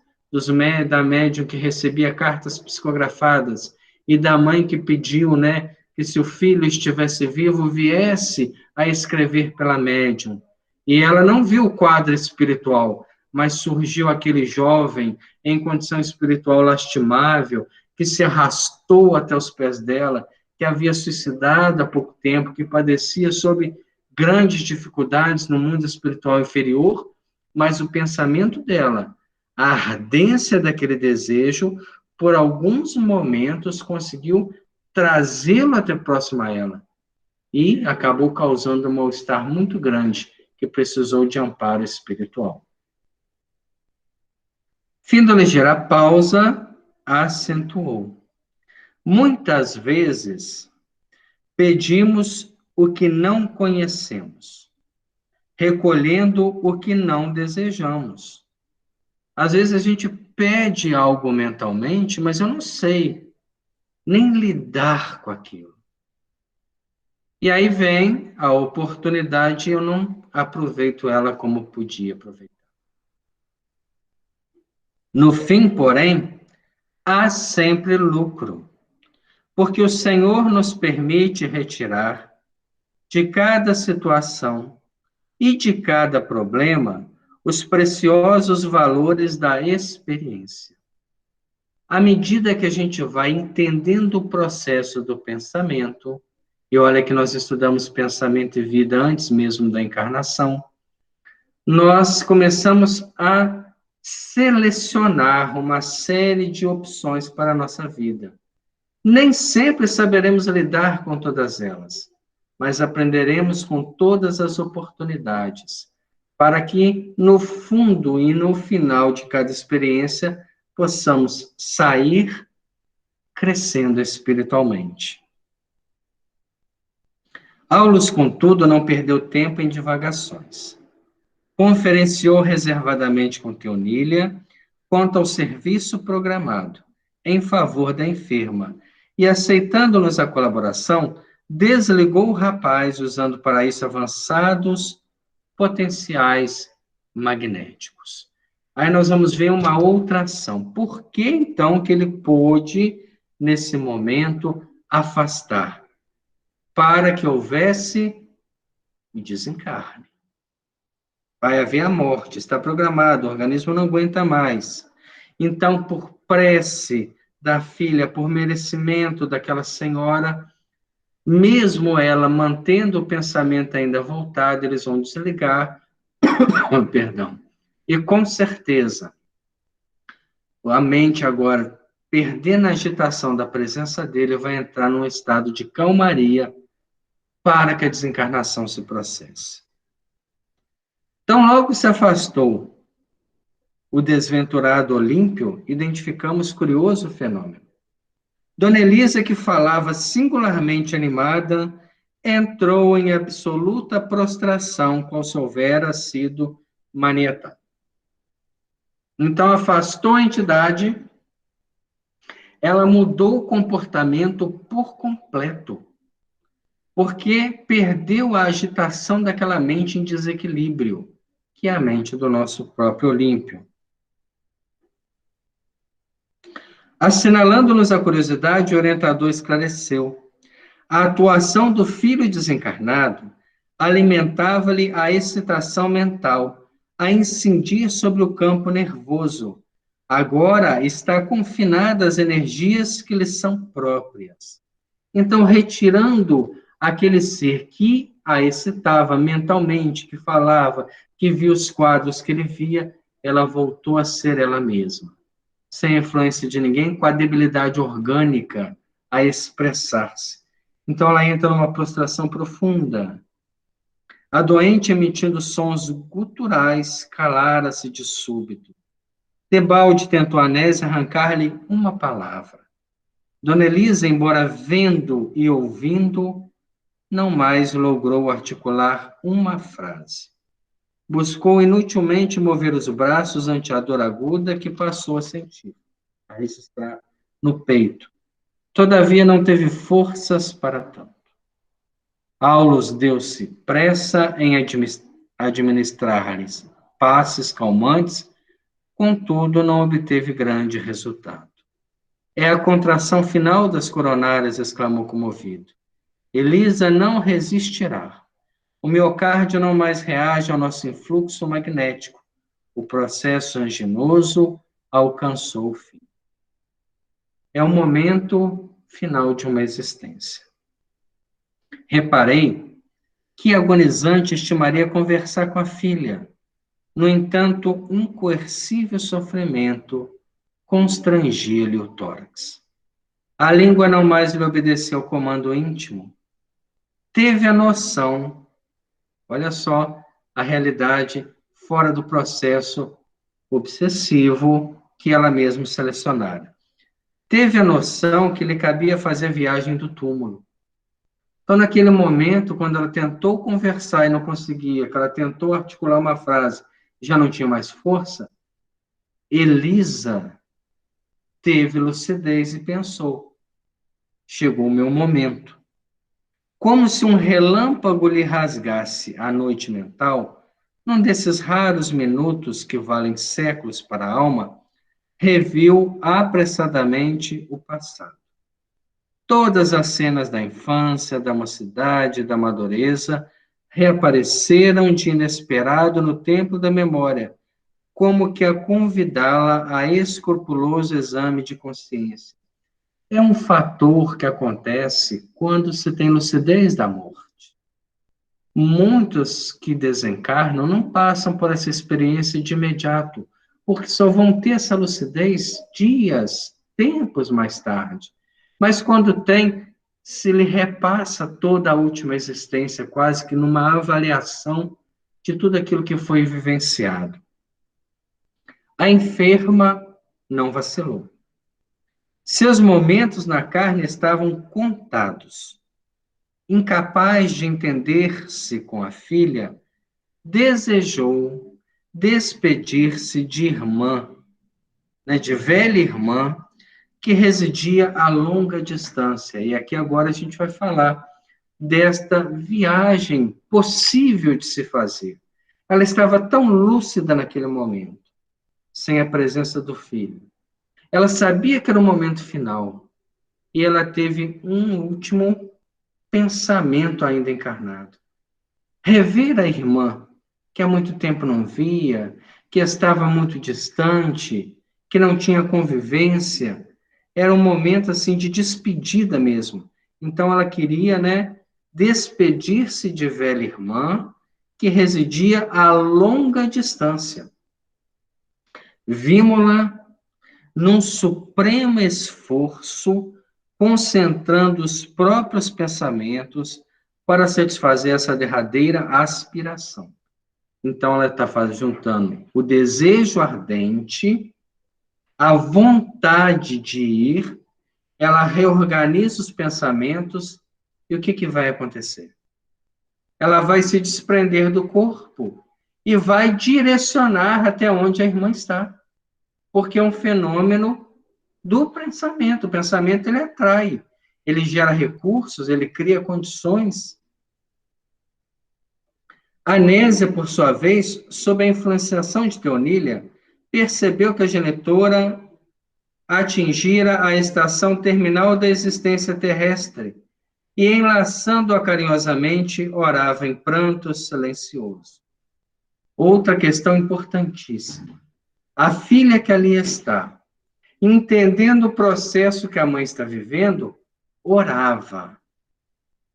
da médium que recebia cartas psicografadas e da mãe que pediu, né, que se o filho estivesse vivo, viesse a escrever pela médium. E ela não viu o quadro espiritual, mas surgiu aquele jovem em condição espiritual lastimável, que se arrastou até os pés dela, que havia suicidado há pouco tempo, que padecia sob grandes dificuldades no mundo espiritual inferior, mas o pensamento dela, a ardência daquele desejo, por alguns momentos conseguiu trazê-lo até próximo a ela. E acabou causando um mal-estar muito grande, que precisou de amparo espiritual. Findo ligeira pausa, acentuou. Muitas vezes pedimos o que não conhecemos, recolhendo o que não desejamos. Às vezes a gente pede algo mentalmente, mas eu não sei nem lidar com aquilo. E aí vem a oportunidade e eu não aproveito ela como podia aproveitar. No fim, porém, há sempre lucro, porque o Senhor nos permite retirar de cada situação e de cada problema os preciosos valores da experiência. À medida que a gente vai entendendo o processo do pensamento, e olha que nós estudamos pensamento e vida antes mesmo da encarnação, nós começamos a selecionar uma série de opções para a nossa vida. Nem sempre saberemos lidar com todas elas, mas aprenderemos com todas as oportunidades, para que, no fundo e no final de cada experiência, possamos sair crescendo espiritualmente. Aulos, contudo, não perdeu tempo em divagações. Conferenciou reservadamente com Teonília quanto ao serviço programado em favor da enferma e, aceitando-nos a colaboração, desligou o rapaz usando para isso avançados potenciais magnéticos. Aí nós vamos ver uma outra ação. Por que, então, que ele pôde, nesse momento, afastar? Para que houvesse o desencarne. Vai haver a morte, está programado, o organismo não aguenta mais. Então, por prece da filha, por merecimento daquela senhora, mesmo ela mantendo o pensamento ainda voltado, eles vão desligar, perdão. E com certeza, a mente agora, perdendo a agitação da presença dele, vai entrar num estado de calmaria para que a desencarnação se processe. Então, logo se afastou o desventurado Olímpio, identificamos curioso fenômeno. Dona Elisa, que falava singularmente animada, entrou em absoluta prostração, qual se houvera sido maniatada. Então, afastou a entidade, ela mudou o comportamento por completo, porque perdeu a agitação daquela mente em desequilíbrio, que é a mente do nosso próprio Olímpio. Assinalando-nos a curiosidade, o orientador esclareceu. A atuação do filho desencarnado alimentava-lhe a excitação mental, a incidir sobre o campo nervoso, Agora está confinada às energias que lhe são próprias. Então, retirando aquele ser que a excitava mentalmente, que falava, que via os quadros que ele via, ela voltou a ser ela mesma, sem influência de ninguém, com a debilidade orgânica a expressar-se. Então, ela entra numa prostração profunda. A doente, emitindo sons guturais, calara-se de súbito. Tebalde tentou Anésia arrancar-lhe uma palavra. Dona Elisa, embora vendo e ouvindo, não mais logrou articular uma frase. Buscou inutilmente mover os braços ante a dor aguda que passou a sentir, a registrar no peito. Todavia não teve forças para tanto. Aulos deu-se pressa em administrar-lhes passes calmantes, contudo não obteve grande resultado. É a contração final das coronárias, exclamou comovido. Elisa não resistirá. O miocárdio não mais reage ao nosso influxo magnético. O processo anginoso alcançou o fim. É o momento final de uma existência. Reparei que agonizante estimaria conversar com a filha. No entanto, um coercível sofrimento constrangia-lhe o tórax. A língua não mais lhe obedeceu ao comando íntimo. Teve a noção, olha só, a realidade fora do processo obsessivo que ela mesma selecionara. Teve a noção que lhe cabia fazer a viagem do túmulo. Então, naquele momento, quando ela tentou conversar e não conseguia, que ela tentou articular uma frase, já não tinha mais força, Elisa teve lucidez e pensou: chegou o meu momento. Como se um relâmpago lhe rasgasse a noite mental, num desses raros minutos que valem séculos para a alma, reviu apressadamente o passado. Todas as cenas da infância, da mocidade, da madureza reapareceram de inesperado no templo da memória, como que a convidá-la a escrupuloso exame de consciência. É um fator que acontece quando se tem lucidez da morte. Muitos que desencarnam não passam por essa experiência de imediato, porque só vão ter essa lucidez dias, tempos mais tarde. Mas quando tem, se lhe repassa toda a última existência, quase que numa avaliação de tudo aquilo que foi vivenciado. A enferma não vacilou. Seus momentos na carne estavam contados. Incapaz de entender-se com a filha, desejou despedir-se de irmã, né, de velha irmã, que residia a longa distância. E aqui agora a gente vai falar desta viagem possível de se fazer. Ela estava tão lúcida naquele momento, sem a presença do filho. Ela sabia que era o momento final, e ela teve um último pensamento ainda encarnado. Rever a irmã, que há muito tempo não via, que estava muito distante, que não tinha convivência, era um momento assim de despedida mesmo. Então ela queria, né, despedir-se de velha irmã que residia a longa distância. Vimos-la num supremo esforço, concentrando os próprios pensamentos para satisfazer essa derradeira aspiração. Então, ela está juntando o desejo ardente, a vontade de ir, ela reorganiza os pensamentos, e o que vai acontecer? Ela vai se desprender do corpo e vai direcionar até onde a irmã está, porque é um fenômeno do pensamento. O pensamento, ele atrai, ele gera recursos, ele cria condições. Anésia, por sua vez, sob a influenciação de Teonília, percebeu que a genitora atingira a estação terminal da existência terrestre e, enlaçando-a carinhosamente, orava em pranto silencioso. Outra questão importantíssima. A filha que ali está, entendendo o processo que a mãe está vivendo, orava.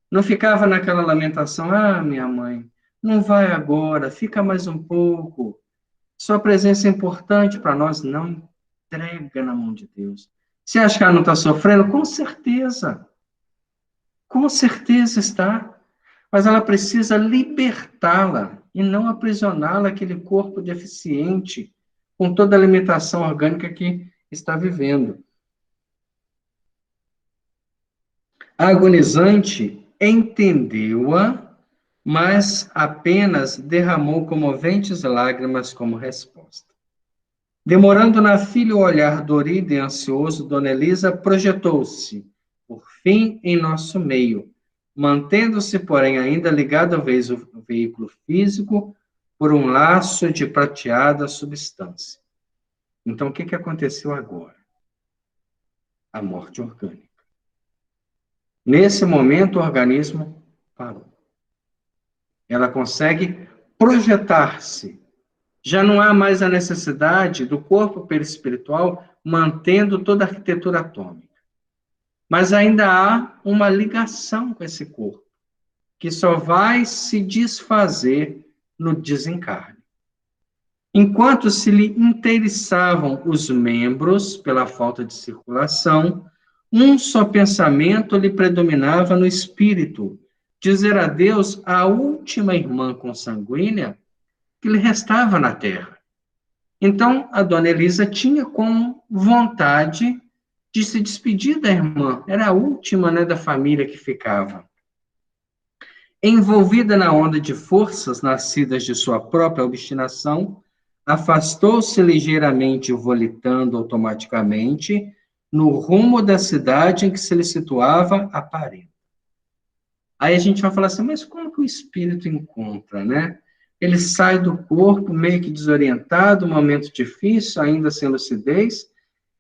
Não ficava naquela lamentação, ah, minha mãe, não vai agora, fica mais um pouco. Sua presença é importante para nós, não entrega na mão de Deus. Você acha que ela não está sofrendo? Com certeza está. Mas ela precisa libertá-la e não aprisioná-la àquele corpo deficiente, com toda a limitação orgânica que está vivendo. A agonizante entendeu-a, mas apenas derramou comoventes lágrimas como resposta. Demorando na filha o olhar dorido e ansioso, Dona Elisa projetou-se, por fim, em nosso meio, mantendo-se, porém, ainda ligada ao veículo físico por um laço de prateada substância. Então, o que aconteceu agora? A morte orgânica. Nesse momento, o organismo parou. Ela consegue projetar-se. Já não há mais a necessidade do corpo perispiritual mantendo toda a arquitetura atômica. Mas ainda há uma ligação com esse corpo, que só vai se desfazer no desencarne. Enquanto se lhe inteiriçavam os membros pela falta de circulação, um só pensamento lhe predominava no espírito: dizer adeus à última irmã consanguínea que lhe restava na terra. Então, a dona Elisa tinha com vontade de se despedir da irmã. Era a última, né, da família que ficava. Envolvida na onda de forças nascidas de sua própria obstinação, afastou-se ligeiramente, volitando automaticamente, no rumo da cidade em que se lhe situava a parenta. Aí a gente vai falar assim, mas como que o espírito encontra, né? Ele sai do corpo meio que desorientado, um momento difícil, ainda sem lucidez,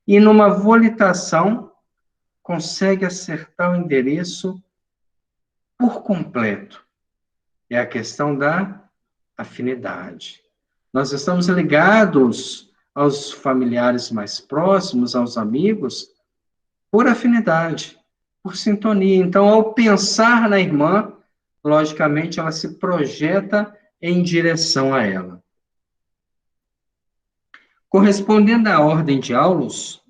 e numa volitação consegue acertar o endereço por completo. É a questão da afinidade. Nós estamos ligados aos familiares mais próximos, aos amigos, por afinidade, por sintonia. Então, ao pensar na irmã, logicamente, ela se projeta em direção a ela. Correspondendo à ordem de Aulus,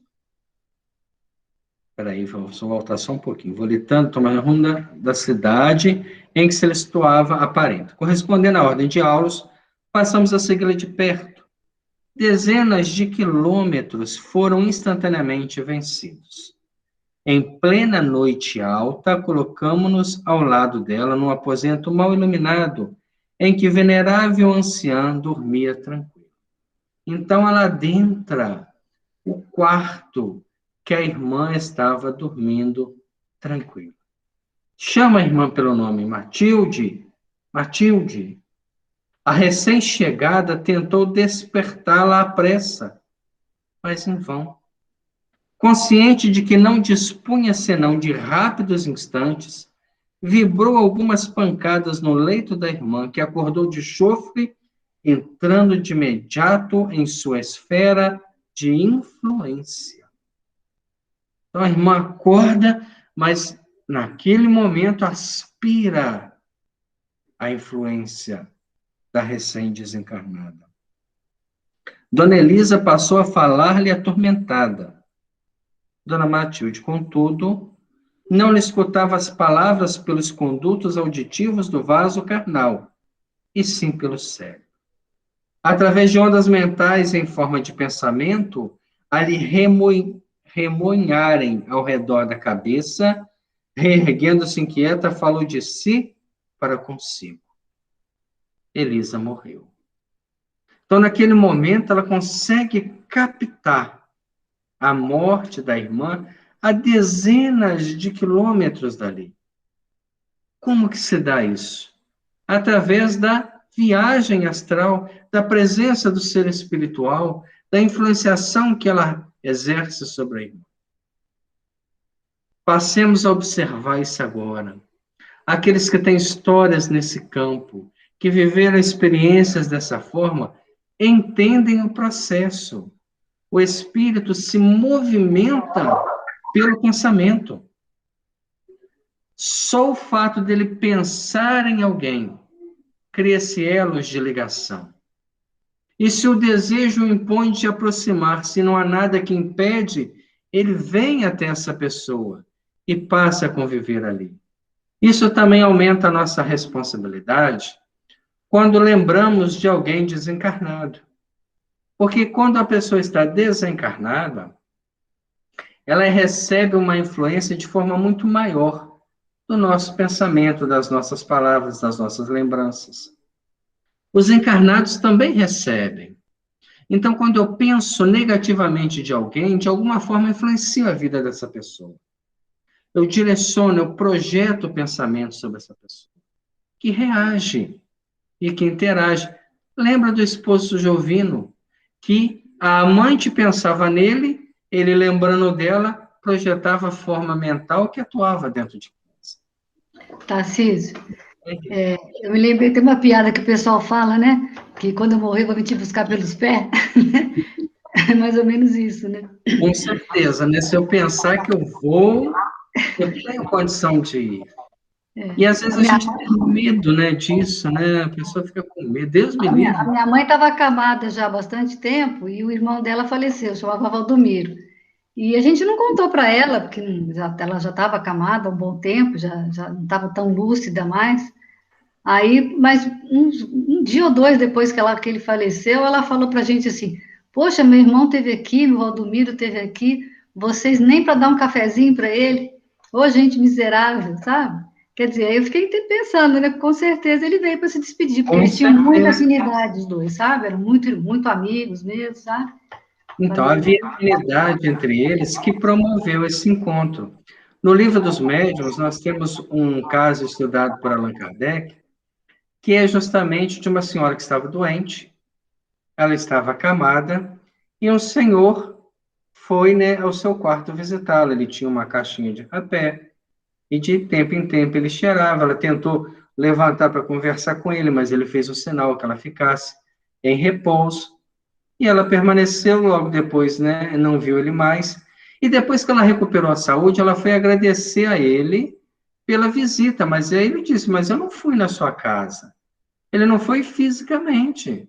vamos voltar só um pouquinho, volitando, tomando rumo da cidade em que se situava a parenta. Correspondendo à ordem de Aulus, passamos a segui-la de perto. Dezenas de quilômetros foram instantaneamente vencidos. Em plena noite alta, colocamo-nos ao lado dela, num aposento mal iluminado, em que venerável anciã dormia tranquilo. Então ela adentra o quarto que a irmã estava dormindo tranquila. Chama a irmã pelo nome, Matilde, Matilde. A recém-chegada tentou despertá-la à pressa, mas em vão. Consciente de que não dispunha senão de rápidos instantes, vibrou algumas pancadas no leito da irmã, que acordou de chofre, entrando de imediato em sua esfera de influência. Então a irmã acorda, mas naquele momento aspira a influência da recém-desencarnada. Dona Elisa passou a falar-lhe atormentada. Dona Matilde, contudo, não lhe escutava as palavras pelos condutos auditivos do vaso carnal, e sim pelo cérebro. Através de ondas mentais em forma de pensamento, a lhe remoinharem ao redor da cabeça, reerguendo-se inquieta, falou de si para consigo. Elisa morreu. Então, naquele momento, ela consegue captar a morte da irmã a dezenas de quilômetros dali. Como que se dá isso? Através da viagem astral, da presença do ser espiritual, da influenciação que ela exerce sobre a irmã. Passemos a observar isso agora. Aqueles que têm histórias nesse campo, que viveram experiências dessa forma, entendem o processo. O espírito se movimenta pelo pensamento. Só o fato dele pensar em alguém cria-se elos de ligação. E se o desejo o impõe de aproximar-se, não há nada que impede, ele vem até essa pessoa e passa a conviver ali. Isso também aumenta a nossa responsabilidade quando lembramos de alguém desencarnado. Porque quando a pessoa está desencarnada, ela recebe uma influência de forma muito maior do nosso pensamento, das nossas palavras, das nossas lembranças. Os encarnados também recebem. Então, quando eu penso negativamente de alguém, de alguma forma influencio a vida dessa pessoa. Eu direciono, eu projeto o pensamento sobre essa pessoa, que reage e que interage. Lembra do esposo Jovino, que a amante pensava nele, ele lembrando dela, projetava a forma mental que atuava dentro de casa. Tarcísio, eu me lembrei, tem uma piada que o pessoal fala, né? Que quando eu morrer vou vir te buscar pelos pés. É mais ou menos isso, né? Com certeza, né? Se eu pensar que eu vou, eu tenho condição de ir. E às vezes A a minha, gente tem medo, né, disso, né? A pessoa fica com medo. Deus me a livre. minha mãe estava acamada já há bastante tempo e o irmão dela faleceu, chamava Valdomiro. E a gente não contou para ela, porque ela já estava acamada há um bom tempo, já não estava tão lúcida mais. Aí, mas um dia ou dois depois que ele faleceu, ela falou para a gente assim: Poxa, meu irmão teve aqui, meu Valdomiro teve aqui, vocês nem para dar um cafezinho para ele? Ô, gente miserável, sabe? Quer dizer, aí eu fiquei pensando, né? Com certeza ele veio para se despedir, porque Com eles tinham muita certeza. afinidade, os dois, sabe? Eram muito, muito amigos mesmo, sabe? Então, Falei, havia afinidade entre eles que promoveu esse encontro. No livro dos médiuns, nós temos um caso estudado por Allan Kardec, que é justamente de uma senhora que estava doente, ela estava acamada, e um senhor foi, né, ao seu quarto visitá-la. Ele tinha uma caixinha de rapé, e de tempo em tempo ele cheirava. Ela tentou levantar para conversar com ele, mas ele fez o sinal que ela ficasse em repouso. E ela permaneceu, logo depois, né, não viu ele mais. E depois que ela recuperou a saúde, ela foi agradecer a ele pela visita, mas aí ele disse, mas eu não fui na sua casa. Ele não foi fisicamente,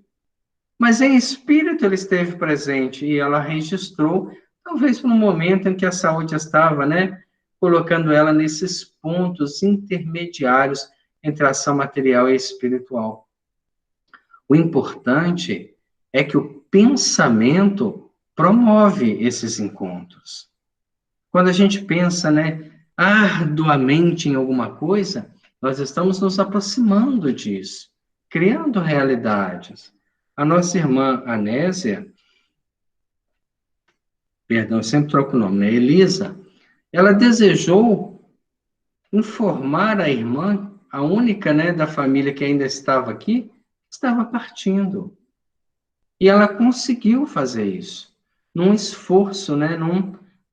mas em espírito ele esteve presente e ela registrou, talvez no momento em que a saúde estava, né, colocando ela nesses pontos intermediários entre a ação material e espiritual. O importante é que o pensamento promove esses encontros. Quando a gente pensa, né, arduamente em alguma coisa, nós estamos nos aproximando disso, criando realidades. A nossa irmã Anésia, perdão, eu sempre troco o nome, né, Elisa, ela desejou informar a irmã, a única, né, da família que ainda estava aqui, estava partindo. E ela conseguiu fazer isso, num esforço, né,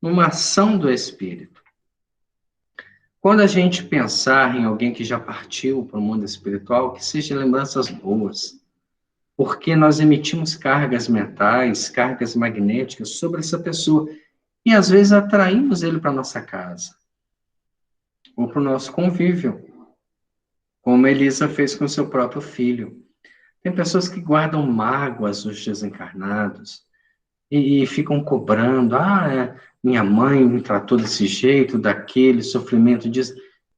numa ação do espírito. Quando a gente pensar em alguém que já partiu para o mundo espiritual, que seja lembranças boas, porque nós emitimos cargas mentais, cargas magnéticas sobre essa pessoa e às vezes atraímos ele para nossa casa ou para o nosso convívio, como a Elisa fez com seu próprio filho. Tem pessoas que guardam mágoas dos desencarnados, e ficam cobrando, minha mãe me tratou desse jeito, daquele, sofrimento disso.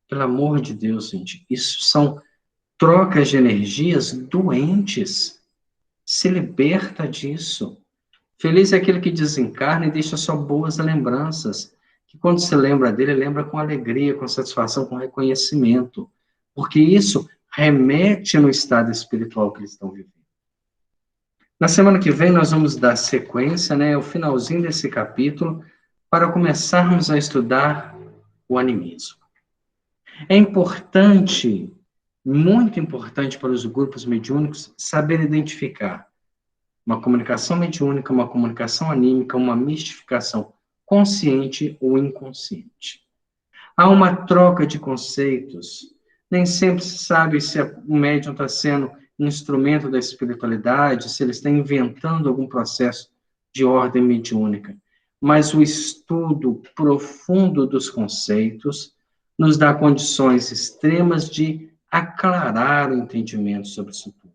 Pelo amor de Deus, gente, isso são trocas de energias doentes. Se liberta disso. Feliz é aquele que desencarna e deixa só boas lembranças, que quando se lembra dele, lembra com alegria, com satisfação, com reconhecimento, porque isso remete no estado espiritual que eles estão vivendo. Na semana que vem, nós vamos dar sequência, né, o finalzinho desse capítulo, para começarmos a estudar o animismo. É importante, muito importante para os grupos mediúnicos, saber identificar uma comunicação mediúnica, uma comunicação anímica, uma mistificação consciente ou inconsciente. Há uma troca de conceitos. Nem sempre se sabe se o médium está sendo um instrumento da espiritualidade, se eles estão inventando algum processo de ordem mediúnica. Mas o estudo profundo dos conceitos nos dá condições extremas de aclarar o entendimento sobre isso tudo.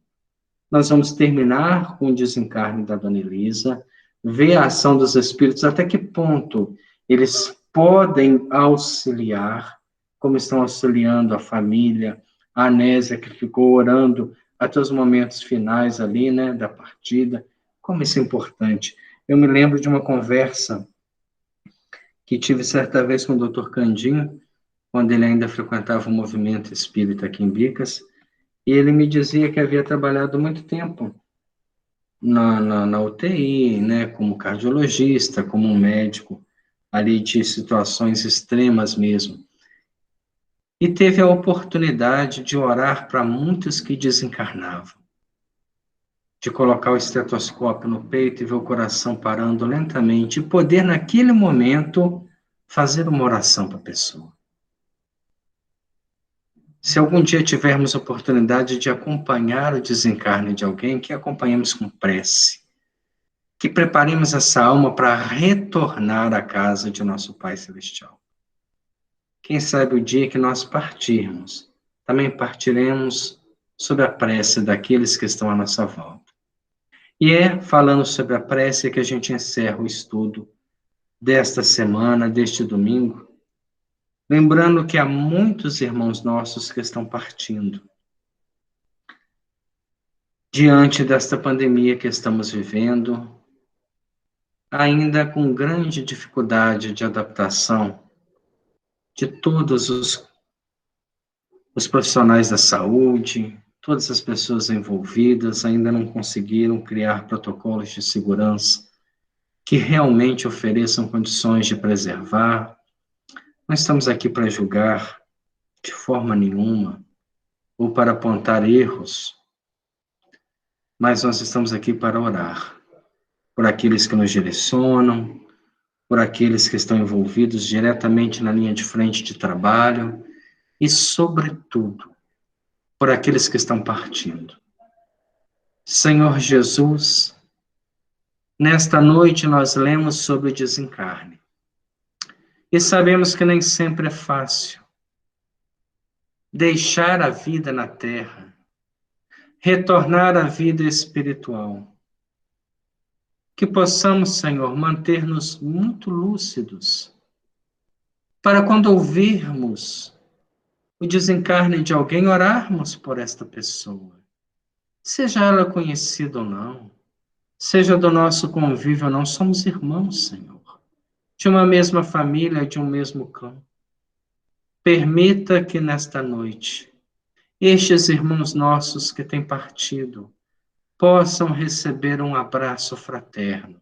Nós vamos terminar com o desencarne da Dona Elisa, ver a ação dos espíritos, até que ponto eles podem auxiliar, como estão auxiliando a família, a Anésia, que ficou orando até os momentos finais ali, né, da partida. Como isso é importante. Eu me lembro de uma conversa que tive certa vez com o Dr. Candinho, quando ele ainda frequentava o movimento espírita aqui em Bicas, e ele me dizia que havia trabalhado muito tempo na UTI, né, como cardiologista, como um médico, ali de situações extremas mesmo. E teve a oportunidade de orar para muitos que desencarnavam, de colocar o estetoscópio no peito e ver o coração parando lentamente, e poder, naquele momento, fazer uma oração para a pessoa. Se algum dia tivermos a oportunidade de acompanhar o desencarne de alguém, que acompanhemos com prece, que preparemos essa alma para retornar à casa de nosso Pai Celestial. Quem sabe o dia que nós partirmos, também partiremos sob a prece daqueles que estão à nossa volta. E é falando sobre a prece que a gente encerra o estudo desta semana, deste domingo, lembrando que há muitos irmãos nossos que estão partindo diante desta pandemia que estamos vivendo, ainda com grande dificuldade de adaptação de todos os profissionais da saúde, todas as pessoas envolvidas ainda não conseguiram criar protocolos de segurança que realmente ofereçam condições de preservar. Não estamos aqui para julgar de forma nenhuma ou para apontar erros, mas nós estamos aqui para orar por aqueles que nos direcionam, por aqueles que estão envolvidos diretamente na linha de frente de trabalho e, sobretudo, por aqueles que estão partindo. Senhor Jesus, nesta noite nós lemos sobre o desencarne e sabemos que nem sempre é fácil deixar a vida na terra, retornar à vida espiritual. Que possamos, Senhor, manter-nos muito lúcidos para quando ouvirmos o desencarne de alguém, orarmos por esta pessoa. Seja ela conhecida ou não, seja do nosso convívio ou não, somos irmãos, Senhor, de uma mesma família, de um mesmo clã. Permita que nesta noite, estes irmãos nossos que têm partido, possam receber um abraço fraterno,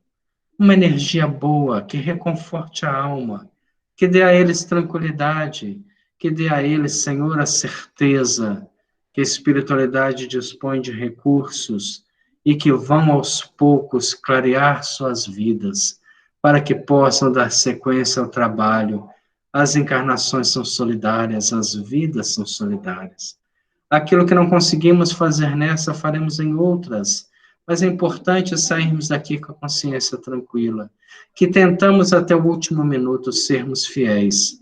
uma energia boa que reconforte a alma, que dê a eles tranquilidade, que dê a eles, Senhor, a certeza que a espiritualidade dispõe de recursos e que vão aos poucos clarear suas vidas, para que possam dar sequência ao trabalho. As encarnações são solidárias, as vidas são solidárias. Aquilo que não conseguimos fazer nessa, faremos em outras, mas é importante sairmos daqui com a consciência tranquila, que tentamos até o último minuto sermos fiéis.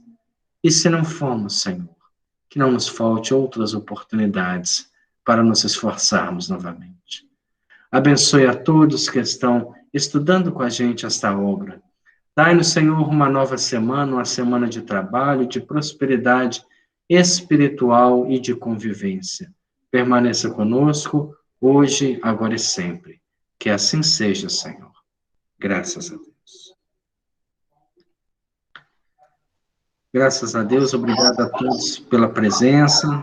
E se não formos, Senhor, que não nos falte outras oportunidades para nos esforçarmos novamente. Abençoe a todos que estão estudando com a gente esta obra. Dai-nos, Senhor, uma nova semana, uma semana de trabalho, de prosperidade espiritual e de convivência. Permaneça conosco, hoje, agora e sempre. Que assim seja, Senhor. Graças a Deus. Graças a Deus, obrigado a todos pela presença.